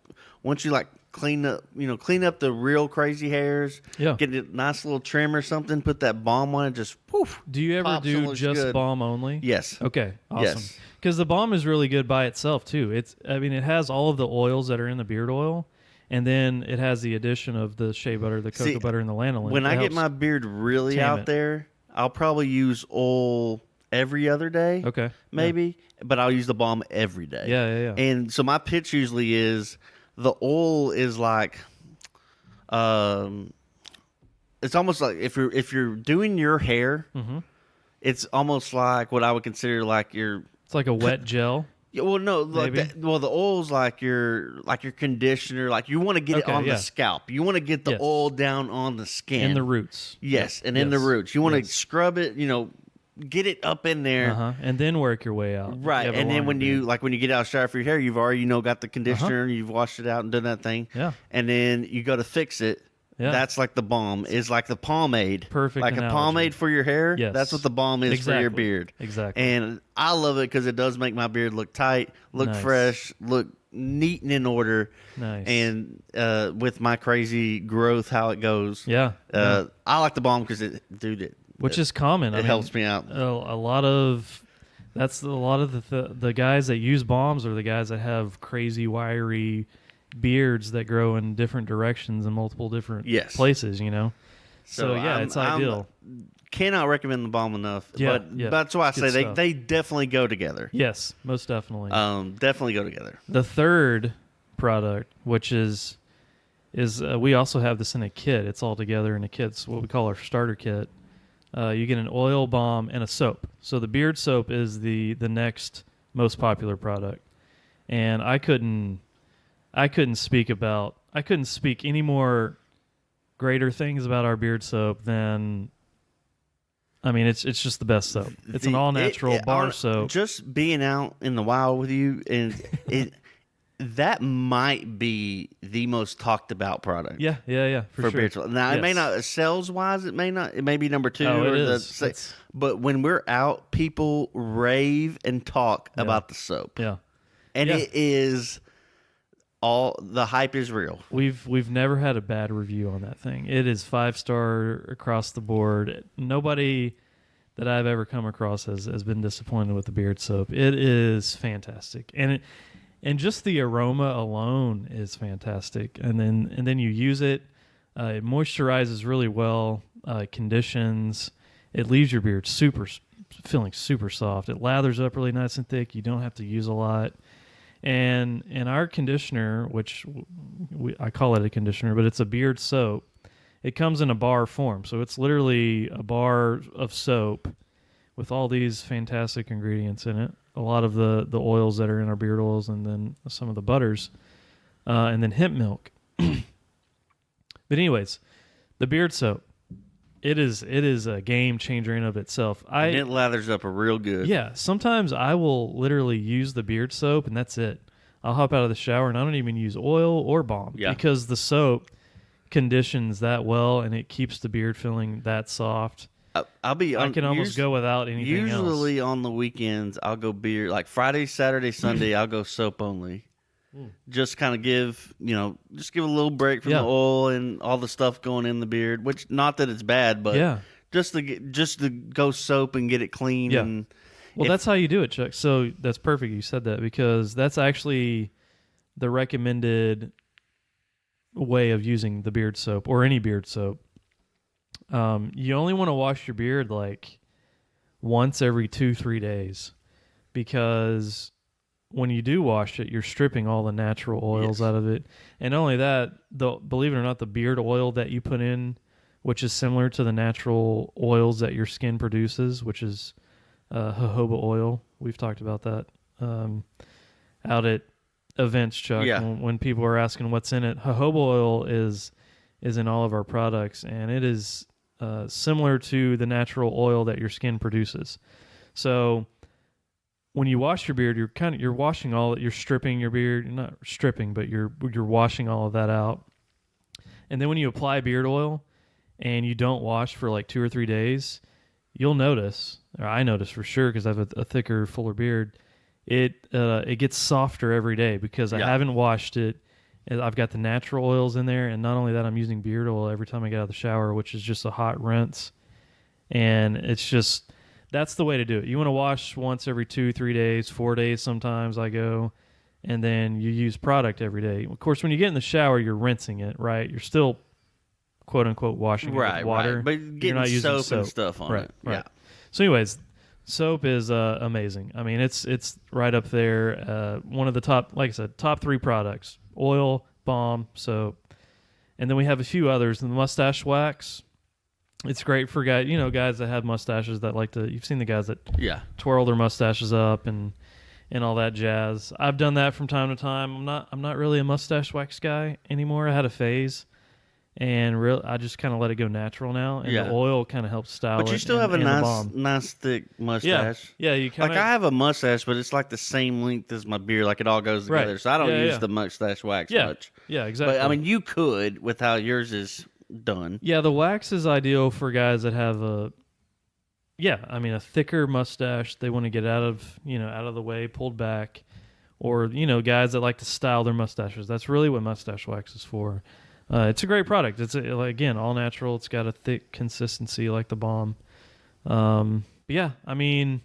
Once you like clean up the real crazy hairs. Yeah. Get a nice little trim or something. Put that balm on it. Just poof. Do you ever do just balm only? Yes. Okay. Awesome. Yes. Because the balm is really good by itself too. It has all of the oils that are in the beard oil, and then it has the addition of the shea butter, the cocoa butter, and the lanolin. When I get my beard really out there, I'll probably use oil every other day. Okay. Maybe, but I'll use the balm every day. Yeah. And so my pitch usually is the oil is like, it's almost like if you're doing your hair, it's almost like what I would consider like your. It's like a wet gel. Yeah, well, no, like the oil's like your conditioner. Like you want to get it on the scalp. You want to get the oil down on the skin, in the roots. Yes, and in the roots, you want to scrub it. Get it up in there, and then work your way out. Right, and then when you get out shower for your hair, you've already got the conditioner, and you've washed it out and done that thing. Yeah, and then you go to fix it. Yeah. That's like the balm is like the pomade. Perfect. Like analogy. a pomade for your hair. Yes. That's what the balm is for your beard. Exactly. And I love it because it does make my beard look tight, look fresh, look neat and in order. Nice. And with my crazy growth, how it goes. Yeah. I like the balm because which is common. It helps me out. A lot of the guys that use balms are the guys that have crazy wiry beards that grow in different directions in multiple different places, So it's ideal. Cannot recommend the balm enough. Yeah, but that's why I say they definitely go together. Yes, most definitely. Definitely go together. The third product, which is is we also have this in a kit. It's all together in a kit. It's what we call our starter kit. You get an oil, balm, and a soap. So the beard soap is the next most popular product. And I couldn't speak any more greater things about our beard soap than, I mean, it's just the best soap. It's an all natural bar soap. Just being out in the wild with you, and that might be the most talked about product. Yeah, for sure. beard soap. Now it may not, sales wise, it may be number 2. Oh, or it is. But when we're out, people rave and talk about the soap. Yeah, and it is. All the hype is real. We've never had a bad review on that thing. It is 5-star across the board. Nobody that I've ever come across has been disappointed with the beard soap. It is fantastic, and just the aroma alone is fantastic. And then you use it. It moisturizes really well. Conditions. It leaves your beard feeling super soft. It lathers up really nice and thick. You don't have to use a lot. And our conditioner, which I call it a conditioner, but it's a beard soap. It comes in a bar form, so it's literally a bar of soap with all these fantastic ingredients in it. A lot of the oils that are in our beard oils, and then some of the butters, and then hemp milk. But anyways, the beard soap. It is a game changer in of itself. And it lathers up real good. Yeah, sometimes I will literally use the beard soap and that's it. I'll hop out of the shower and I don't even use oil or balm because the soap conditions that well and it keeps the beard feeling that soft. I can almost go without anything else. Usually on the weekends, I'll go beard. Like Friday, Saturday, Sunday, I'll go soap only. Just kind of give a little break from the oil and all the stuff going in the beard, which not that it's bad, but just to go soap and get it clean. Yeah. And well, that's how you do it, Chuck. So that's perfect you said that because that's actually the recommended way of using the beard soap or any beard soap. You only want to wash your beard like once every 2-3 days because when you do wash it, you're stripping all the natural oils out of it. And not only that, believe it or not, the beard oil that you put in, which is similar to the natural oils that your skin produces, which is jojoba oil. We've talked about that out at events, Chuck, when people are asking what's in it. Jojoba oil is in all of our products, and it is similar to the natural oil that your skin produces. So when you wash your beard, you're washing you're stripping your beard. You're not stripping, but you're washing all of that out. And then when you apply beard oil and you don't wash for like 2 or 3 days, you'll notice, or I notice for sure because I have a thicker, fuller beard, it gets softer every day because I haven't washed it. I've got the natural oils in there, and not only that, I'm using beard oil every time I get out of the shower, which is just a hot rinse. And it's just... That's the way to do it. You want to wash once every 2-3 days, 4 days sometimes I go, and then you use product every day. Of course, when you get in the shower, you're rinsing it, right? You're still, quote-unquote, washing it with water. Right, but you're not using soap and stuff on it. Right. So anyways, soap is amazing. I mean, it's right up there. One of the top, like I said, top 3 products. Oil, balm, soap. And then we have a few others. The mustache wax. It's great for guys that have mustaches that like to. You've seen the guys that twirl their mustaches up and all that jazz. I've done that from time to time. I'm not really a mustache wax guy anymore. I had a phase, and I just kind of let it go natural now. And the oil kind of helps style it. But you still have a nice thick mustache. Yeah. You kind of I have a mustache, but it's like the same length as my beard. Like it all goes together. So I don't use the mustache wax much. Yeah, exactly. But I mean, you could with how yours is done. Yeah, the wax is ideal for guys that have a thicker mustache. They want to get out of the way, pulled back, or guys that like to style their mustaches. That's really what mustache wax is for. It's a great product. It's again all natural. It's got a thick consistency like the balm. But yeah, I mean,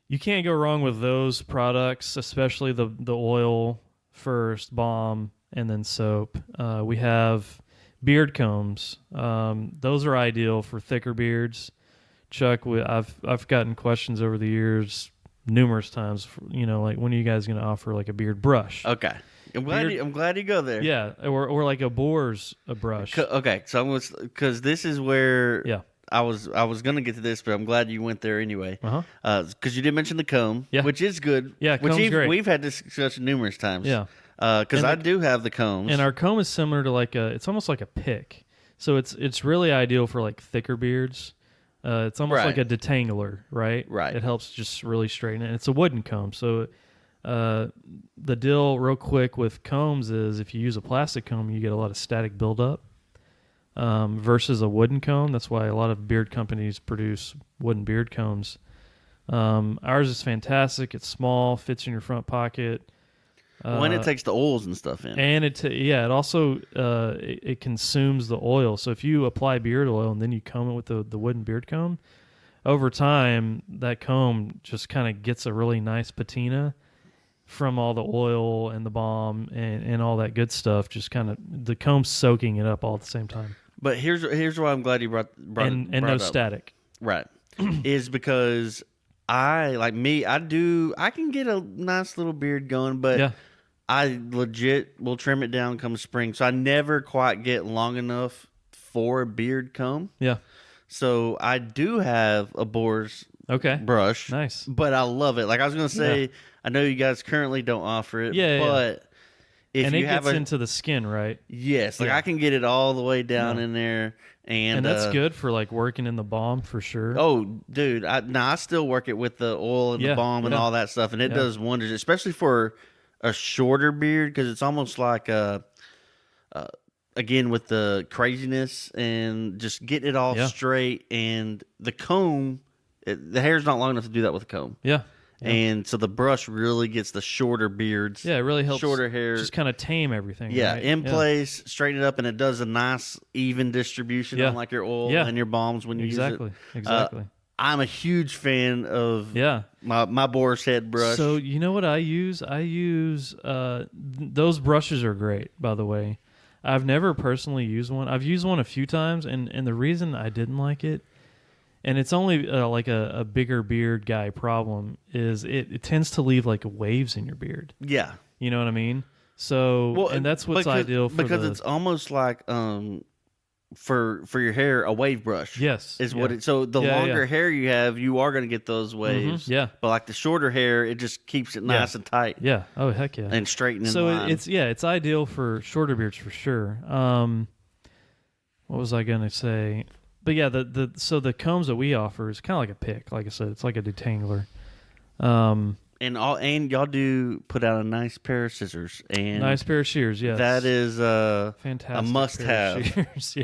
you can't go wrong with those products, especially the oil first, balm, and then soap. We have beard combs. Those are ideal for thicker beards. Chuck, I've gotten questions over the years numerous times. Like when are you guys going to offer like a beard brush? Okay. I'm glad you go there. Yeah, or like a boar's a brush. Okay, so because this is where Yeah. I was gonna get to this, but I'm glad you went there anyway. Because you did mention the comb, Yeah. which is good. Yeah, which comb's great. we've had this discussion numerous times. Yeah. Because I do have the combs, And our comb is similar to it's almost like a pick. So it's really ideal for like thicker beards. It's almost like a detangler, right? Right. It helps just really straighten it. And it's a wooden comb. So the deal real quick with combs is if you use a plastic comb, you get a lot of static buildup versus a wooden comb. That's why a lot of beard companies produce wooden beard combs. Ours is fantastic. It's small, fits in your front pocket. When it takes the oils and stuff in. And it also it consumes the oil. So if you apply beard oil and then you comb it with the wooden beard comb, over time that comb just kind of gets a really nice patina from all the oil and the balm and all that good stuff. Just kind of the comb soaking it up all at the same time. But here's why I'm glad you brought and brought no it up. static. Right. Is because I can get a nice little beard going, but Yeah. I legit will trim it down come spring. So I never quite get long enough for a beard comb. Yeah. So I do have a boar's Okay. brush. Nice. But I love it. Like I was going to say, Yeah. I know you guys currently don't offer it. Yeah, but if and you it have gets into the skin, right? yes, like Yeah. I can get it all the way down in there. And that's good for like working in the balm for sure. Oh, dude, I still work it with the oil and the balm and all that stuff, and it does wonders, especially for a shorter beard because it's almost like again with the craziness and just getting it all straight. And the comb, the hair's not long enough to do that with a comb. Yeah. And so the brush really gets the shorter beards. Yeah, it really helps. Shorter hair, just kind of tame everything. Yeah, right? in place, straighten it up, and it does a nice even distribution on like your oil and your balms when you use it. Exactly. I'm a huge fan of my boar's head brush. So you know what I use? I use those brushes are great, by the way. I've never personally used one. I've used one a few times, and the reason I didn't like it, and it's only like a bigger beard guy problem, is it tends to leave like waves in your beard. Yeah. You know what I mean? So, and that's what's ideal for because it's almost like for your hair, a wave brush. Yes. Is what it. So the longer hair you have, you are going to get those waves. Mm-hmm. Yeah. But like the shorter hair, it just keeps it nice and tight. Yeah. Oh, heck yeah. And straight and in so line. it's ideal for shorter beards for sure. What was I going to say? But yeah, so the combs that we offer is kind of like a pick. Like I said, it's like a detangler. And y'all do put out a nice pair of scissors and nice pair of shears. Yes, that is fantastic. a must-have. Shears.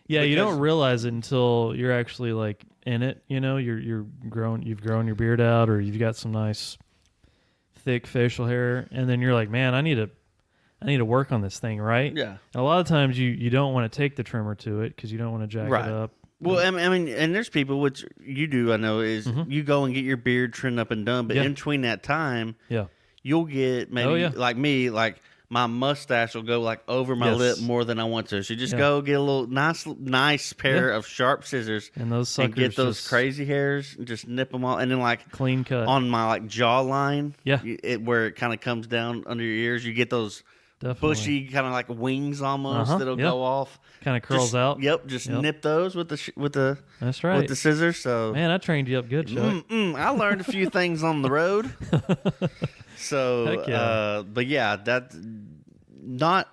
Yeah, you don't realize it until you're actually like in it. You know, you've grown your beard out, or you've got some nice thick facial hair, and then you're like, man, I need to work on this thing, right? Yeah. And a lot of times you don't want to take the trimmer to it because you don't want to jack it up. Well, I mean, and there's people, which you do, I know, is you go and get your beard trimmed up and done, but in between that time, you'll get maybe, like me, like my mustache will go like over my lip more than I want to. So you just go get a little nice pair of sharp scissors and those suckers and get those crazy hairs and just nip them all. And then like clean cut on my like jawline, where it kind of comes down under your ears, you get those bushy kind of like wings almost that'll go off. Kind of curls out. Yep, just nip those with the that's right with the scissors. So man, I trained you up good, Chuck. I learned a few things on the road. So, but yeah, that's not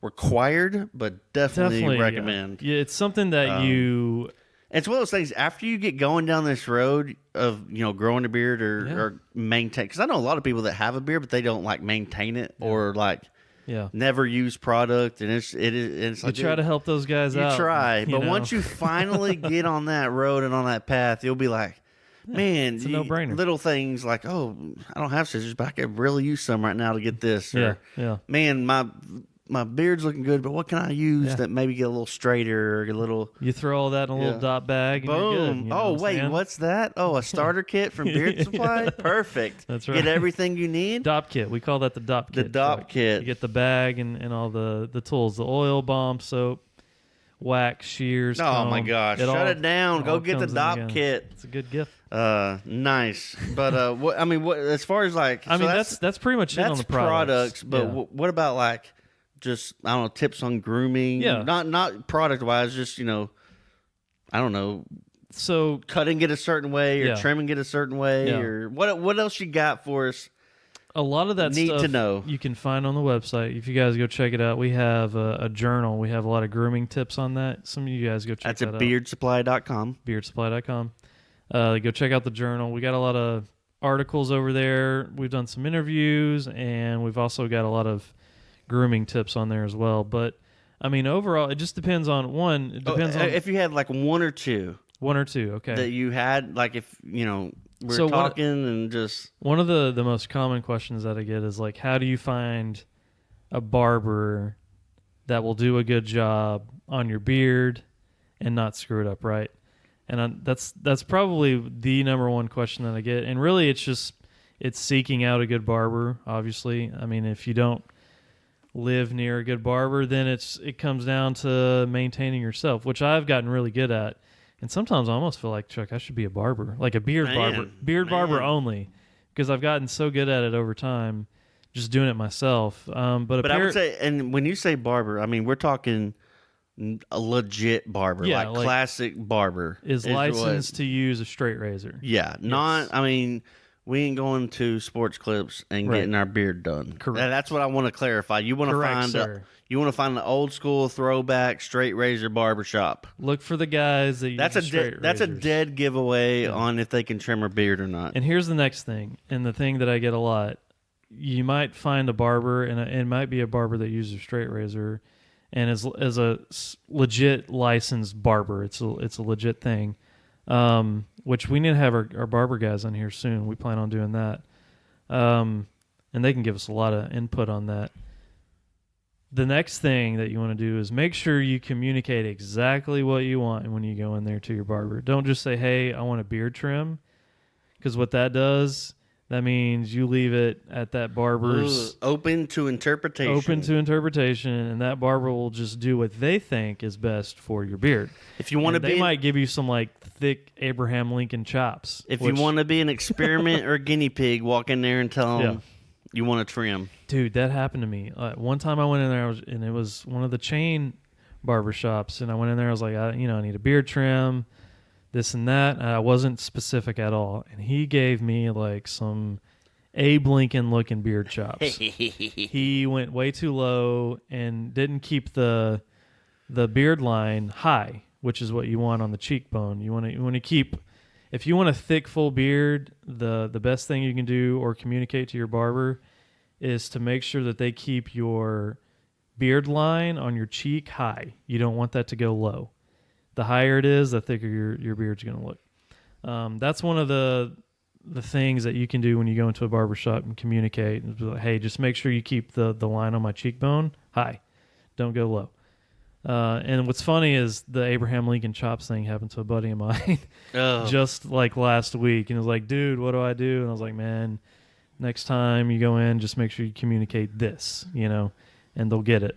required, but definitely recommend. Yeah, it's something that you. It's one of those things. After you get going down this road of growing a beard or maintain, because I know a lot of people that have a beard, but they don't like maintain it or like. Yeah, never use product, and it's like you try to help those guys out. You try, but once you finally get on that road and on that path, you'll be like, man, it's a no-brainer. Little things like, oh, I don't have scissors, but I could really use some right now to get this. Or, man, my beard's looking good, but what can I use that maybe get a little straighter or a little? You throw all that in a little dot bag. And boom! You're good, you know wait, what's that? Oh, a starter kit from Beard Supply. Perfect. That's right. Get everything you need. Dop kit. We call that the dop kit. The dop kit. You get the bag and all the tools, the oil, balm, soap. wax, shears. Oh my comb. gosh! Shut it down. Go get the DOP kit. It's a good gift. Nice. But what as far as like, I mean, that's pretty much it on the products. But what about like just I don't know tips on grooming? Yeah. Not product wise. Just I don't know. So cutting it a certain way or trimming it a certain way or what else you got for us? A lot of that need stuff to know. You can find on the website. If you guys go check it out, we have a journal. We have a lot of grooming tips on that. Some of you guys go check that out. That's at beardsupply.com. Beardsupply.com. Go check out the journal. We got a lot of articles over there. We've done some interviews, and we've also got a lot of grooming tips on there as well. But, I mean, overall, it just depends on, one, it depends on... If you had like one or two. One or two, okay. That you had, like if, we're talking and just... One of the most common questions that I get is like, how do you find a barber that will do a good job on your beard and not screw it up, right? And that's probably the number one question that I get. And really, it's seeking out a good barber, obviously. I mean, if you don't live near a good barber, then it comes down to maintaining yourself, which I've gotten really good at. And sometimes I almost feel like, Chuck, I should be a barber, like a beard barber only, because I've gotten so good at it over time, just doing it myself. But I would say, and when you say barber, I mean, we're talking a legit barber, like classic barber. Is licensed to use a straight razor. Yeah, I mean, we ain't going to sports clips and getting our beard done. Correct. That's what I want to clarify. You want to find an old school throwback straight razor barbershop. Look for the guys that use That's a dead giveaway on if they can trim a beard or not. And here's the next thing, and the thing that I get a lot. You might find a barber, and it might be a barber that uses a straight razor, and is a legit licensed barber. It's a legit thing, which we need to have our barber guys on here soon. We plan on doing that, and they can give us a lot of input on that. The next thing that you want to do is make sure you communicate exactly what you want when you go in there to your barber. Don't just say, hey, I want a beard trim, because what that does, that means you leave it at that barber's... Open to interpretation. And that barber will just do what they think is best for your beard. If you want to they might give you some like thick Abraham Lincoln chops. If you want to be an experiment or a guinea pig, walk in there and tell them you want to trim. Dude, that happened to me. One time I went in there, and it was one of the chain barbershops, and I went in there, I was like, I need a beard trim, this and that. And I wasn't specific at all. And he gave me like some Abe Lincoln looking beard chops. He went way too low and didn't keep the beard line high, which is what you want on the cheekbone. You want to keep... If you want a thick, full beard, the best thing you can do or communicate to your barber is to make sure that they keep your beard line on your cheek high. You don't want that to go low. The higher it is, the thicker your beard's going to look. That's one of the things that you can do when you go into a barbershop and communicate. And be like, hey, just make sure you keep the line on my cheekbone high. Don't go low. And what's funny is the Abraham Lincoln chops thing happened to a buddy of mine just like last week. And he was like, dude, what do I do? And I was like, man, next time you go in, just make sure you communicate this, and they'll get it.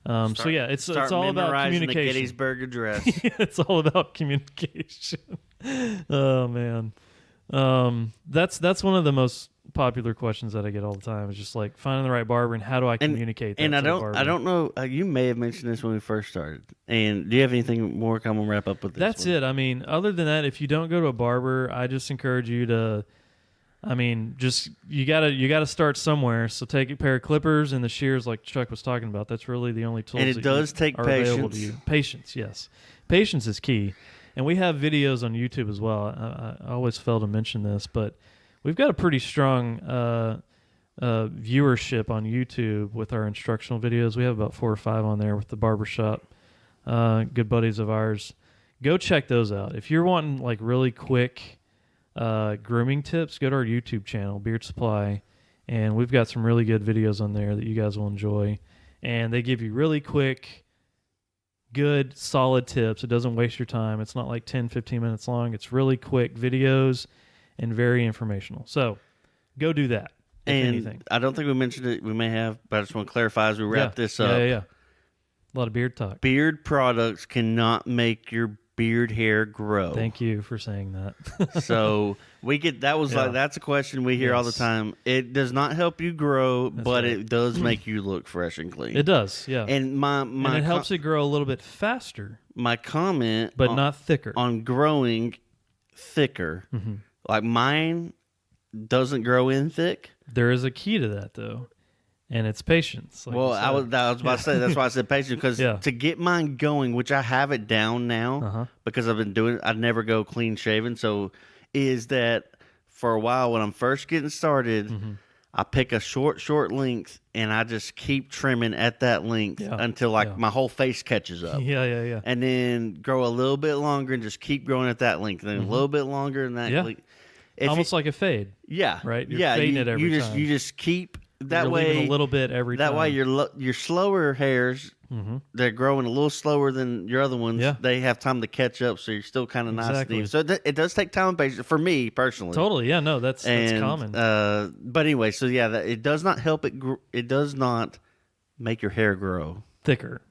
It's all about communication. The Gettysburg Address. It's all about communication. Oh, man. That's one of the most popular questions that I get all the time. Is just like finding the right barber and how do I communicate that? And I don't know. You may have mentioned this when we first started. And do you have anything more? Come and wrap up with this. That's it. I mean, other than that, if you don't go to a barber, I just encourage you to. I mean, you gotta start somewhere. So take a pair of clippers and the shears, like Chuck was talking about. That's really the only tools. And it does take patience. Patience, yes, patience is key. And we have videos on YouTube as well. I always fail to mention this, but we've got a pretty strong viewership on YouTube with our instructional videos. We have about 4 or 5 on there with the barbershop, good buddies of ours. Go check those out. If you're wanting like really quick grooming tips, go to our YouTube channel, Beard Supply, and we've got some really good videos on there that you guys will enjoy. And they give you really quick, good, solid tips. It doesn't waste your time. It's not like 10, 15 minutes long. It's really quick videos and very informational. So go do that. If anything. I don't think we mentioned it. We may have, but I just want to clarify as we wrap this up. Yeah. A lot of beard talk. Beard products cannot make your beard hair grow. Thank you for saying that. So we get that was Yeah. like that's a question we hear all the Yes. time. It does not help you grow, but right. it does make you look fresh and clean. It does, yeah. And And it helps it grow a little bit faster, my comment, but not thicker. on growing thicker. Mm-hmm. Like mine doesn't grow in thick. There is a key to that, though, and it's patience. Like Well, you said. I was about to say that's why I said patient because Yeah. to get mine going, which I have it down now Uh-huh. because I've been doing it, I never go clean shaven. So is that for a while when I'm first getting started, Mm-hmm. I pick a short length and I just keep trimming at that length Yeah. until like Yeah. my whole face catches up. Yeah. And then grow a little bit longer and just keep growing at that length. Then a little bit longer and that Mm-hmm. Yeah. length. If Almost like a fade. yeah, right? You're yeah, fading it every you just time. you just keep that You're way leaving a little bit every time. that way your slower hairs Mm-hmm. they're growing a little slower than your other ones. Yeah. They have time to catch up, so you're still kind of nice and Exactly. even. So it does take time and patience for me personally. Totally. Yeah. No, that's common. But anyway, so yeah, it does not help it. It does not make your hair grow. Thicker.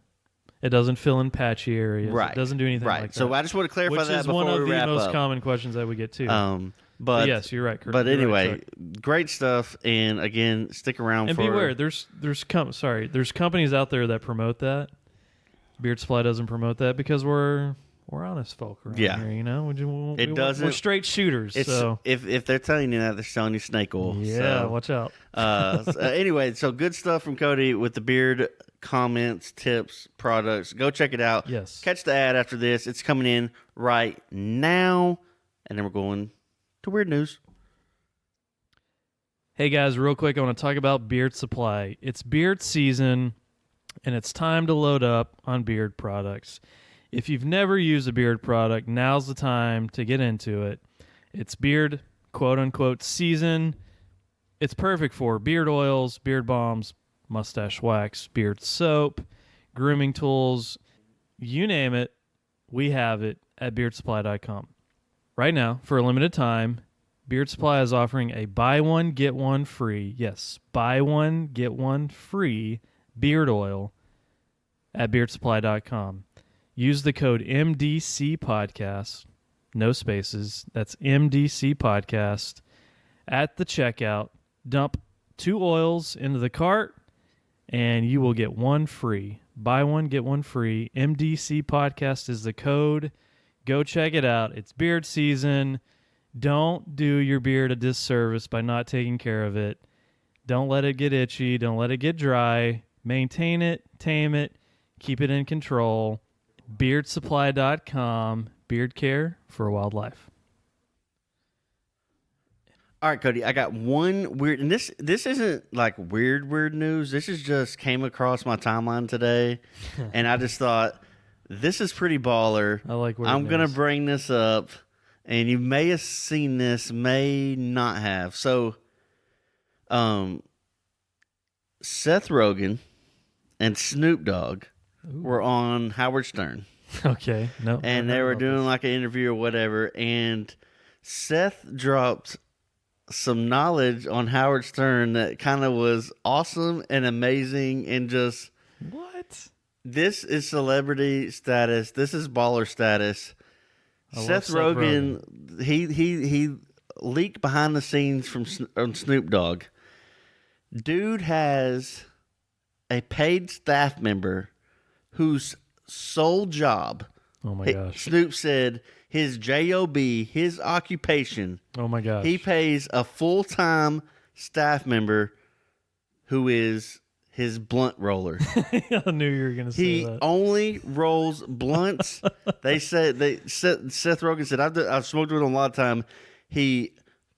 It doesn't fill in patchy areas. Right. It doesn't do anything Right. like that. So I just want to clarify Which that is before one of we the wrap most up. common questions that we get too. But yes, you're right. Kurt. But You're right, anyway, Chuck. great stuff. And again, stick around And for. beware. There's companies out there that promote that. Beard Supply doesn't promote that because we're honest folk around Yeah. here. You know, It doesn't- We're straight shooters. It's, So if they're telling you that, they're selling you snake oil. yeah, So, watch out. anyway, so good stuff from Cody with the beard comments, tips, products. Go check it out. Yes. Catch the ad after this. It's coming in right now. And then we're going to weird news. Hey guys, real quick, I want to talk about Beard Supply. It's beard season, and it's time to load up on beard products. If you've never used a beard product, now's the time to get into it. It's beard, quote-unquote, season. It's perfect for beard oils, beard balms, mustache wax, beard soap, grooming tools, you name it, we have it at beardsupply.com. Right now, for a limited time, Beard Supply is offering a buy one, get one free, yes, buy one, get one free beard oil at beardsupply.com. Use the code MDC Podcast, no spaces, that's MDC Podcast, at the checkout. Dump 2 oils into the cart, and you will get one free. Buy one, get one free. MDC Podcast is the code. Go check it out. It's beard season. Don't do your beard a disservice by not taking care of it. Don't let it get itchy. Don't let it get dry. Maintain it, tame it, keep it in control. Beardsupply.com. Beard care for wildlife. All right, Cody, I got one weird, and this isn't like weird news. This is just came across my timeline today, and I just thought this is pretty baller. I like weird I'm gonna news. bring this up, and you may have seen this, may not have. So, Seth Rogen and Snoop Dogg were on Howard Stern. Okay. No. And they were doing like an interview or whatever, and Seth dropped some knowledge on Howard Stern that kind of was awesome and amazing, and just What? this is celebrity status. This is baller status. I love Seth Seth Rogen, he leaked behind the scenes from Snoop Dogg. Dude has a paid staff member whose sole job, Oh my gosh. Snoop said, his job, his occupation, Oh my gosh. he pays a full-time staff member who is his blunt roller. I knew you were going to say He that. only rolls blunts. Seth Rogen said, I've smoked with him a lot of time. He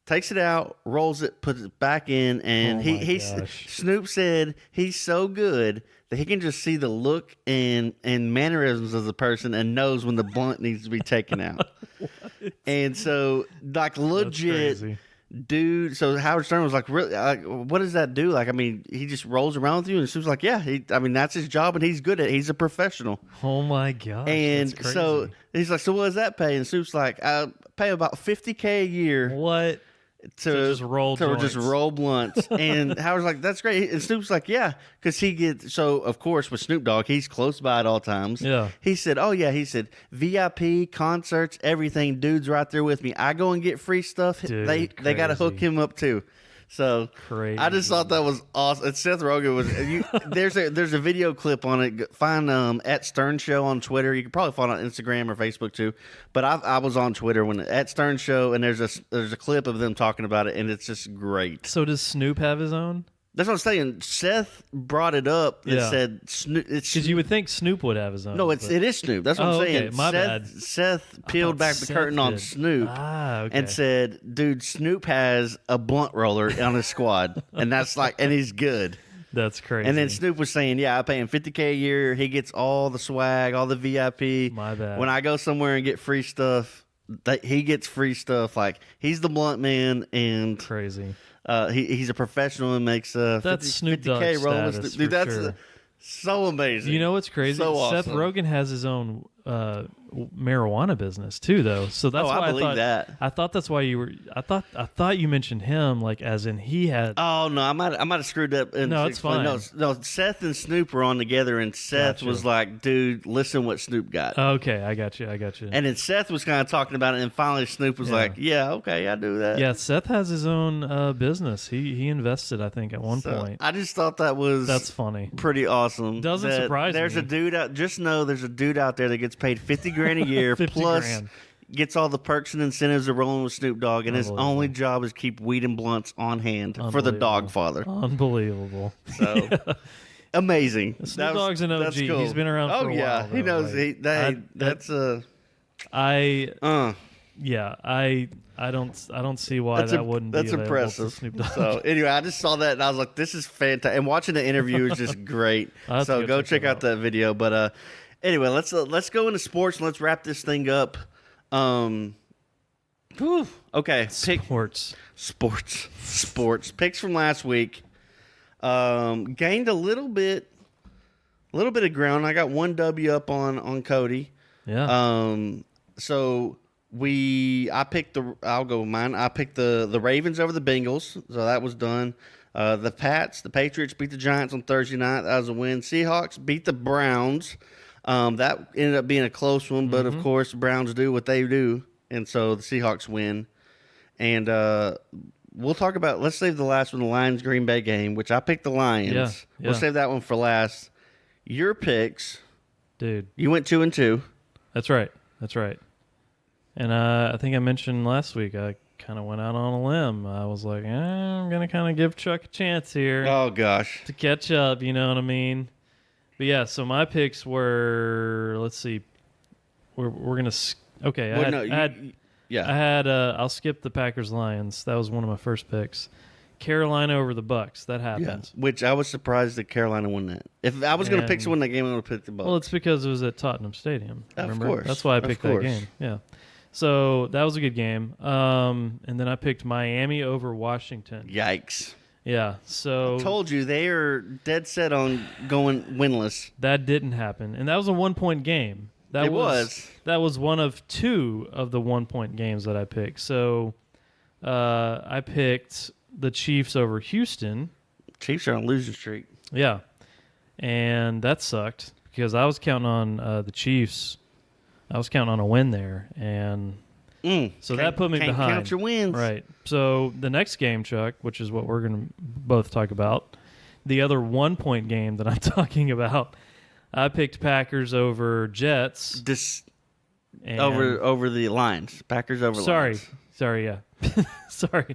takes it out, rolls it, puts it back in, and Oh my gosh. Snoop said he's so good that he can just see the look and mannerisms of the person and knows when the blunt needs to be taken out. And so, like, legit, crazy. dude. So Howard Stern was like, "Really? What does that do? Like, I mean, he just rolls around with you." And Snoop's like, "Yeah, that's his job, and he's good at it. He's a professional." Oh my gosh. And that's crazy. so he's like, "So what does that pay?" And Snoop's like, "I pay about $50K a year." What? to just roll just joints. roll blunts. And Howard's like, that's great. And Snoop's like, yeah, because he gets so of course with Snoop Dogg, he's close by at all times. Yeah. He said, oh yeah, he said VIP concerts, everything. Dude's right there with me. I go and get free stuff. Dude, they got to hook crazy. him up too. So Crazy. I just thought that was awesome. And Seth Rogen was. There's a video clip on it. Find at Stern Show on Twitter. You can probably find it on Instagram or Facebook too. But I was on Twitter when at Stern Show, and there's a clip of them talking about it, and it's just great. So does Snoop have his own? That's what I'm saying. Seth brought it up and said Snoop. Because you would think Snoop would have his own. No, it is Snoop. That's what I'm saying. Okay. My bad. Seth peeled back the curtain on Snoop and said, dude, Snoop has a blunt roller on his squad. And that's and he's good. That's crazy. And then Snoop was saying, yeah, I pay him $50K a year. He gets all the swag, all the VIP. My bad. When I go somewhere and get free stuff, he gets free stuff. Like, he's the blunt man, and crazy. He's a professional and makes that's Snoop Dogg status, dude, that's sure. So amazing. You know what's crazy? So Seth awesome. Rogen has his own marijuana business too, though. So that's why I believe that. I thought that's why you were. I thought you mentioned him, like as in he had. Oh no, I might have screwed up. No, it's fine. No, Seth and Snoop were on together, and Seth Gotcha. was like, "Dude, listen what Snoop got." Okay, I got you. And then Seth was kind of talking about it, and finally Snoop was like, "Yeah, okay, I do that." Yeah, Seth has his own business. He invested, I think, at one point. I just thought that's funny. pretty awesome. Doesn't surprise there's me. a dude out. Just know there's a dude out there that gets paid $50,000 a year 50 plus grand. gets all the perks and incentives of rolling with Snoop Dogg, and his Unbelievable. only job is keep weed and blunts on hand for the dog father. Unbelievable. So amazing. Snoop Dogg's an OG. That's cool. He's been around for a yeah, while. he though. knows. I don't see why that wouldn't be that's available impressive. to Snoop Dogg. So anyway, I just saw that and I was like, this is fantastic. And watching the interview is just great. So go check out that video. But anyway, let's go into sports and let's wrap this thing up. Okay, Sports. Picks from last week. Gained a little bit of ground. I got one W up on Cody. Yeah. So I picked I'll go with mine. I picked the Ravens over the Bengals, so that was done. The Patriots beat the Giants on Thursday night. That was a win. Seahawks beat the Browns. That ended up being a close one, but of course the Browns do what they do, and so the Seahawks win. And we'll talk about. Let's save the last one, the Lions Green Bay game, which I picked the Lions. Yeah. We'll save that one for last. Your picks, Dude. you went 2-2. That's right. And I think I mentioned last week I kind of went out on a limb. I was like, I'm going to kind of give Chuck a chance here Oh gosh. to catch up, you know what I mean? But yeah, so my picks were, let's see, we're going to, okay, I had I'll skip the Packers-Lions. That was one of my first picks. Carolina over the Bucks. That happened. Yeah, which I was surprised that Carolina won that. If I was going to pick someone in that game, I would have picked the Bucks. Well, it's because it was at Tottenham Stadium. Of Remember? course. That's why I Of picked that course. game. Yeah. So that was a good game. And then I picked Miami over Washington. Yikes. Yeah. So Told you, they are dead set on going winless. that didn't happen. And that was a 1-point game. That was one of two of the 1-point games that I picked. So I picked the Chiefs over Houston. Chiefs are on a losing streak. Yeah. And that sucked because I was counting on the Chiefs. I was counting on a win there. And so that put me can't behind. count your wins. Right. So the next game, Chuck, which is what we're going to both talk about, the other 1-point game that I'm talking about, I picked Packers over Jets. And Over the Lions. Packers over Lions. Sorry, yeah. Sorry.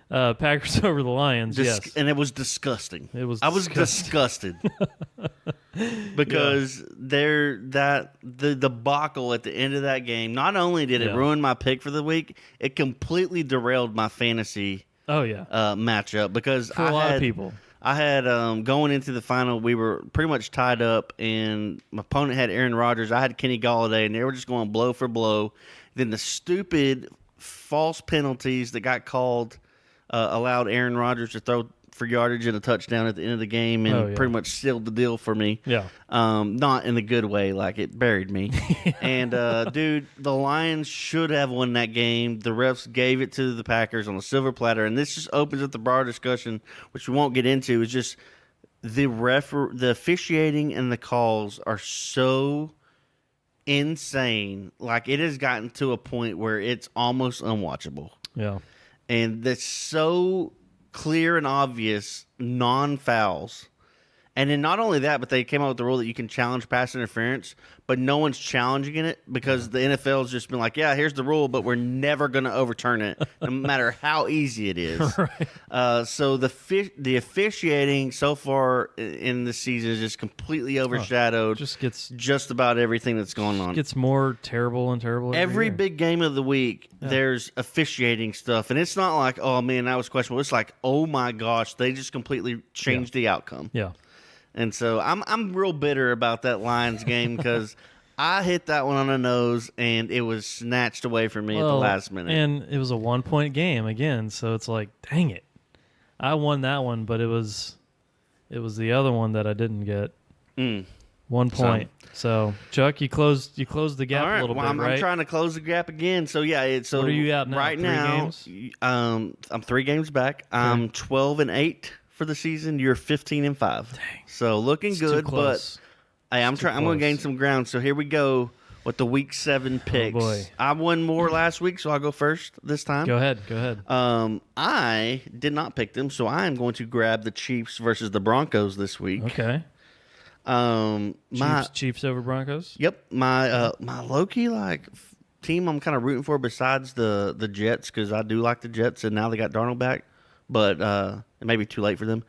Packers over the Lions, yes. And it was disgusting. I was disgusted. Because the debacle at the end of that game, not only did it ruin my pick for the week, it completely derailed my fantasy matchup because for a lot of people. I had going into the final, we were pretty much tied up, and my opponent had Aaron Rodgers. I had Kenny Galladay, and they were just going blow for blow. Then the stupid false penalties that got called allowed Aaron Rodgers to throw for yardage and a touchdown at the end of the game and pretty much sealed the deal for me. Yeah. Not in the good way, like it buried me. And, dude, the Lions should have won that game. The refs gave it to the Packers on a silver platter. And this just opens up the broader discussion, which we won't get into, is just the officiating and the calls are so insane. Like, it has gotten to a point where it's almost unwatchable. Yeah. And that's so clear and obvious non-fouls. And then not only that, but they came out with the rule that you can challenge pass interference, but no one's challenging it because the NFL's just been like, yeah, here's the rule, but we're never going to overturn it, no matter how easy it is. Right. So the officiating so far in this season is just completely overshadowed. Just gets just about everything that's going on. Gets more terrible and terrible. Every big game of the week, there's officiating stuff, and it's not like, oh man, that was questionable. It's like, oh my gosh, they just completely changed the outcome. Yeah. And so I'm real bitter about that Lions game because I hit that one on the nose and it was snatched away from me at the last minute. And it was a 1-point game again, so it's like, dang it. I won that one, but it was the other one that I didn't get. 1 point. So Chuck, you closed the gap a little bit, right? I'm trying to close the gap again. So yeah, what are you at now? Right 3 now, games? I'm 3 games back. I'm 12-8 for the season. You're 15-5. Dang. So looking good, but hey, I'm going to gain some ground. So here we go with the week 7 picks. Oh boy. I won more last week, so I'll go first this time. Go ahead. I did not pick them, so I am going to grab the Chiefs versus the Broncos this week. Okay. Chiefs over Broncos? Yep. My low-key team I'm kind of rooting for besides the Jets, because I do like the Jets, and now they got Darnold back. But it may be too late for them.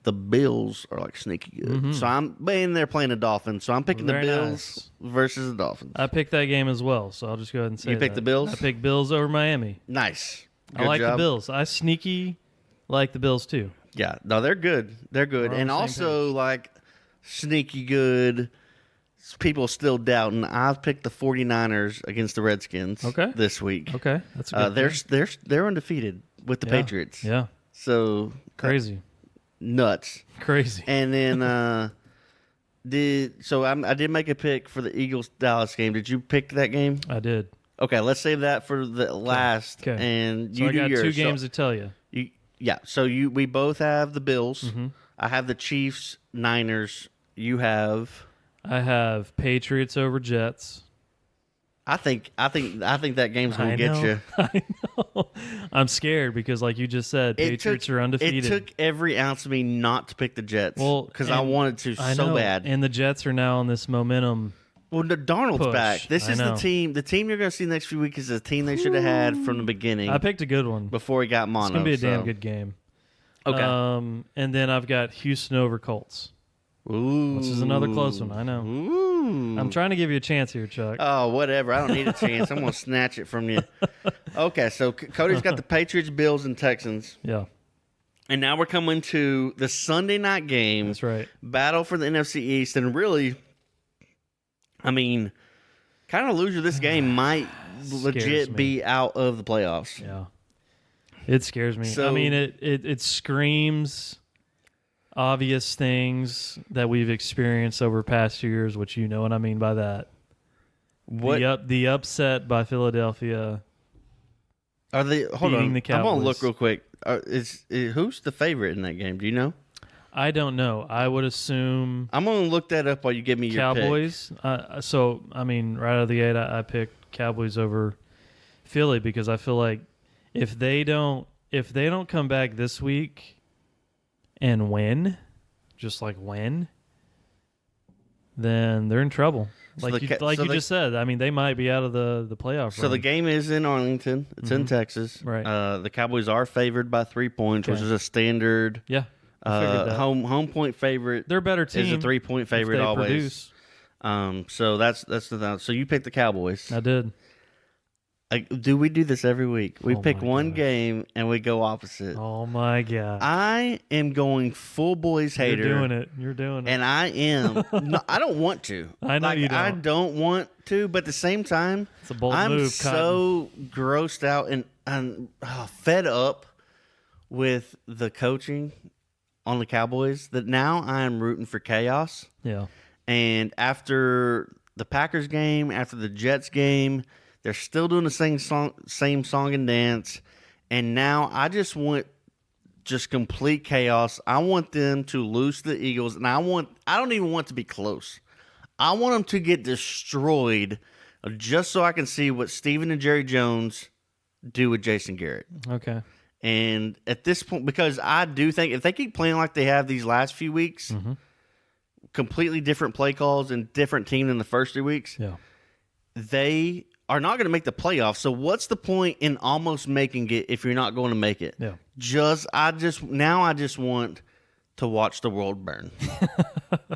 The Bills are sneaky good. Mm-hmm. So I'm in there playing the Dolphins. So I'm picking the Bills versus the Dolphins. I picked that game as well, so I'll just go ahead and say you picked the Bills? I picked Bills over Miami. Nice. Good I like job. the Bills. I sneaky like the Bills too. Yeah. No, they're good. They're good. And also sneaky good. People still doubting. I've picked the 49ers against the Redskins this week. Okay. That's a good they're undefeated with the Patriots. Yeah. So crazy. Nuts. Crazy. And then I did make a pick for the Eagles-Dallas game. Did you pick that game? I did. Okay, let's save that for the last. Okay. And so you I do got yours. 2 games to tell you. Yeah. So we both have the Bills. Mm-hmm. I have the Chiefs, Niners. You have. I have Patriots over Jets. I think that game's going to get you. I know. I'm scared because, like you just said, Patriots are undefeated. It took every ounce of me not to pick the Jets because I wanted to so bad. And the Jets are now on this momentum. Well, the Darnold's push. back. This is the team. The team you're going to see next few weeks is the team they should have had from the beginning. I picked a good one before he got mono. It's going to be a damn good game. Okay. And then I've got Houston over Colts. Ooh. Which is another close one, I know. Ooh. I'm trying to give you a chance here, Chuck. Oh, whatever. I don't need a chance. I'm going to snatch it from you. Okay, so Cody's got the Patriots, Bills, and Texans. Yeah. And now we're coming to the Sunday night game. That's right. Battle for the NFC East. And really, I mean, kind of loser this game might legit be out of the playoffs. Yeah. It scares me. So, I mean, it screams obvious things that we've experienced over past years, which you know what I mean by that. What the upset by Philadelphia? Are they? Hold on, the Cowboys. I'm gonna look real quick. Who's the favorite in that game? Do you know? I don't know. I would assume I'm gonna look that up while you give me your Cowboys. So I mean, right out of the gate, I picked Cowboys over Philly because I feel like if they don't come back this week and win, then they're in trouble. Like you just said, I mean, they might be out of the playoff. So the game is in Arlington. It's in Texas. Right. The Cowboys are favored by 3 points, which is a standard. Yeah. Home point favorite. They're a better team. Is a 3-point favorite always. Produce. So that's the so you picked the Cowboys. I did. Do we do this every week? We pick one gosh. game and we go opposite. Oh my god! I am going full boys hater. You're doing it. And I am. No, I don't want to. I know you don't. I don't want to, but at the same time, it's a bold I'm move. So grossed out and fed up with the coaching on the Cowboys that now I am rooting for chaos. Yeah. And after the Packers game, after the Jets game, they're still doing the same song and dance. And now I just want just complete chaos. I want them to lose to the Eagles, and I don't even want it to be close. I want them to get destroyed just so I can see what Steven and Jerry Jones do with Jason Garrett. Okay. And at this point, because I do think if they keep playing like they have these last few weeks, completely different play calls and different team than the first 3 weeks, they are not going to make the playoffs. So what's the point in almost making it if you're not going to make it? Yeah. I just want to watch the world burn.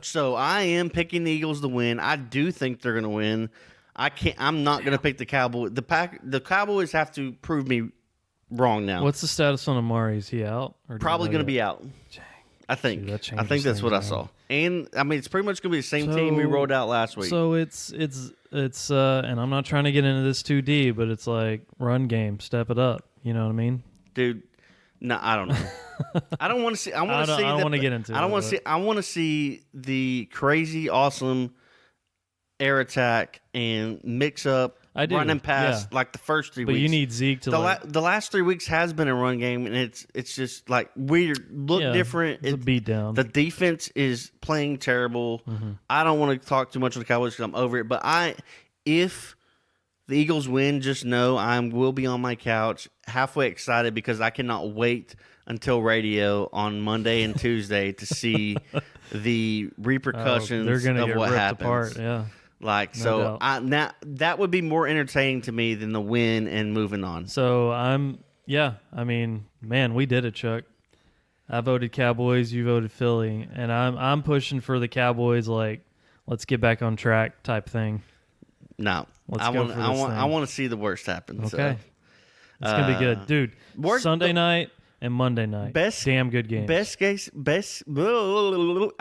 So I am picking the Eagles to win. I do think they're going to win. I'm not going to pick the Cowboys. The Cowboys have to prove me wrong now. What's the status on Amari? Is he out? Or Probably going to be out. Dang. I think. Dude, I think that's what I saw. And I mean, it's pretty much going to be the same team we rolled out last week. So it's and I'm not trying to get into this too deep, but it's like run game, step it up. You know what I mean? Dude, no, I don't know. I don't want to see. I want to see. I don't want to get into. I don't want to see. I want to see the crazy, awesome air attack and mix up. I do. Run and pass like the first 3 weeks. But you need Zeke to the last 3 weeks has been a run game, and it's just like weird, different. It's a beat down. The defense is playing terrible. I don't want to talk too much on the Cowboys because I'm over it. But if the Eagles win, just know I will be on my couch halfway excited because I cannot wait until radio on Monday and Tuesday to see the repercussions they're gonna of get what ripped happens. Apart, yeah. Like, No doubt. now that would be more entertaining to me than the win and moving on. So I mean, man, we did it, Chuck. I voted Cowboys, you voted Philly, and I'm pushing for the Cowboys. Like, let's get back on track type thing. No, Let's I go want for this thing. I want to see the worst happen. Okay, So. it's gonna be good, dude. Sunday night and Monday night, damn good games. I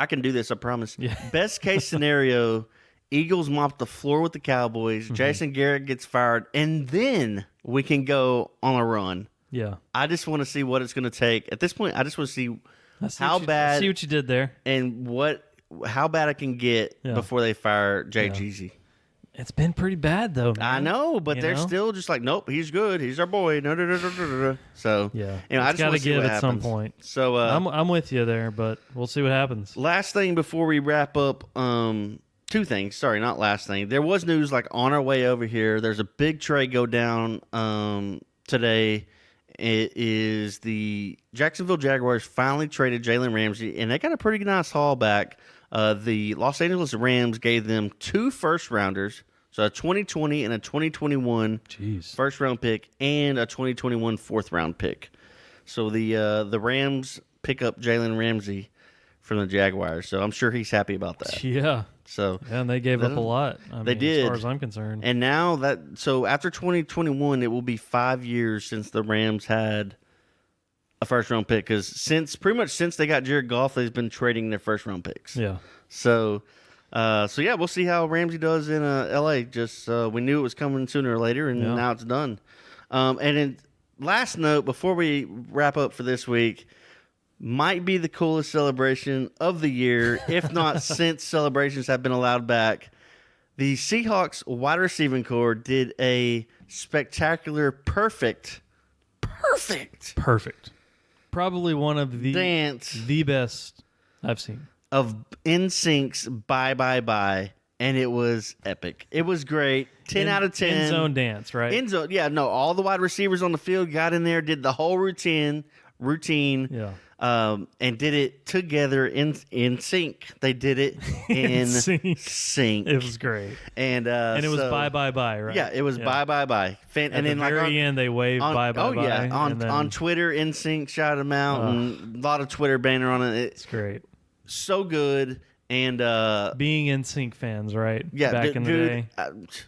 can do this, I promise. Yeah. Best case scenario. Eagles mop the floor with the Cowboys. Jason Garrett gets fired, and then we can go on a run. Yeah. I just want to see what it's going to take. At this point, I just want to see how bad. I see what you did there. And how bad I can get before they fire Jay Jeezy. It's been pretty bad though, man. I know, but they're still just like, nope, he's good. He's our boy. No. So yeah, I just got to see give what at some happens. point. So I'm with you there, but we'll see what happens. Last thing before we wrap up. Two things. Sorry, not last thing. There was news like on our way over here. There's a big trade go down today. It is the Jacksonville Jaguars finally traded Jalen Ramsey, and they got a pretty nice haul back. The Los Angeles Rams gave them 2 first-rounders, so a 2020 and a 2021 first-round pick, and a 2021 fourth-round pick. So the Rams pick up Jalen Ramsey from the Jaguars, so I'm sure he's happy about that. Yeah. So and they gave up a lot. They did, as far as I'm concerned. And now after 2021, it will be 5 years since the Rams had a first round pick. Because pretty much since they got Jared Goff, they've been trading their first round picks. Yeah. So yeah, we'll see how Ramsey does in L.A. Just we knew it was coming sooner or later, and now it's done. And then last note before we wrap up for this week. Might be the coolest celebration of the year, if not since celebrations have been allowed back. The Seahawks wide receiving corps did a spectacular, perfect, probably one of the dance, the best I've seen of NSYNC's Bye Bye Bye, and it was epic. It was great. 10 out of 10. End zone dance, right? End zone, yeah. No, all the wide receivers on the field got in there, did the whole routine. Yeah. And did it together in sync. They did it in sync. It was great. And it was bye bye bye, right? Yeah, it was bye bye bye. And then the very end, they waved bye bye bye. Oh yeah, on Twitter, NSYNC shouted them out, and a lot of Twitter banner on it. It's great. So good. And being NSYNC fans, right? Yeah, back in the day.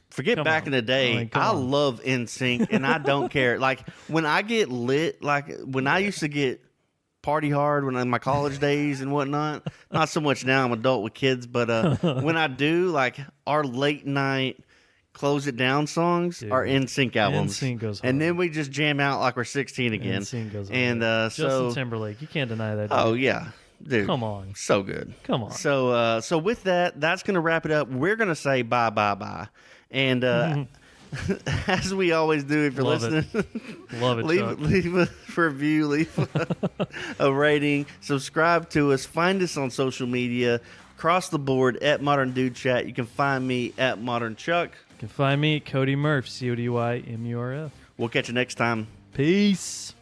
Forget back in the day. I love NSYNC, and I don't care. Like when I get lit, like when I used to get party hard when in my college days and whatnot. Not so much now. I'm an adult with kids, but when I do, like our late night close it down songs are NSYNC albums. NSYNC goes hard. And then we just jam out like we're 16 again. NSYNC goes hard. And Justin Timberlake, you can't deny that. Oh yeah. Dude, Come on. so good. Come on. So with that, that's gonna wrap it up. We're gonna say bye. And as we always do, if you're Love listening, Love it, Chuck. leave a review, leave a rating, subscribe to us, find us on social media, across the board at Modern Dude Chat. You can find me at Modern Chuck. You can find me, Cody Murph, CODYMURF. We'll catch you next time. Peace.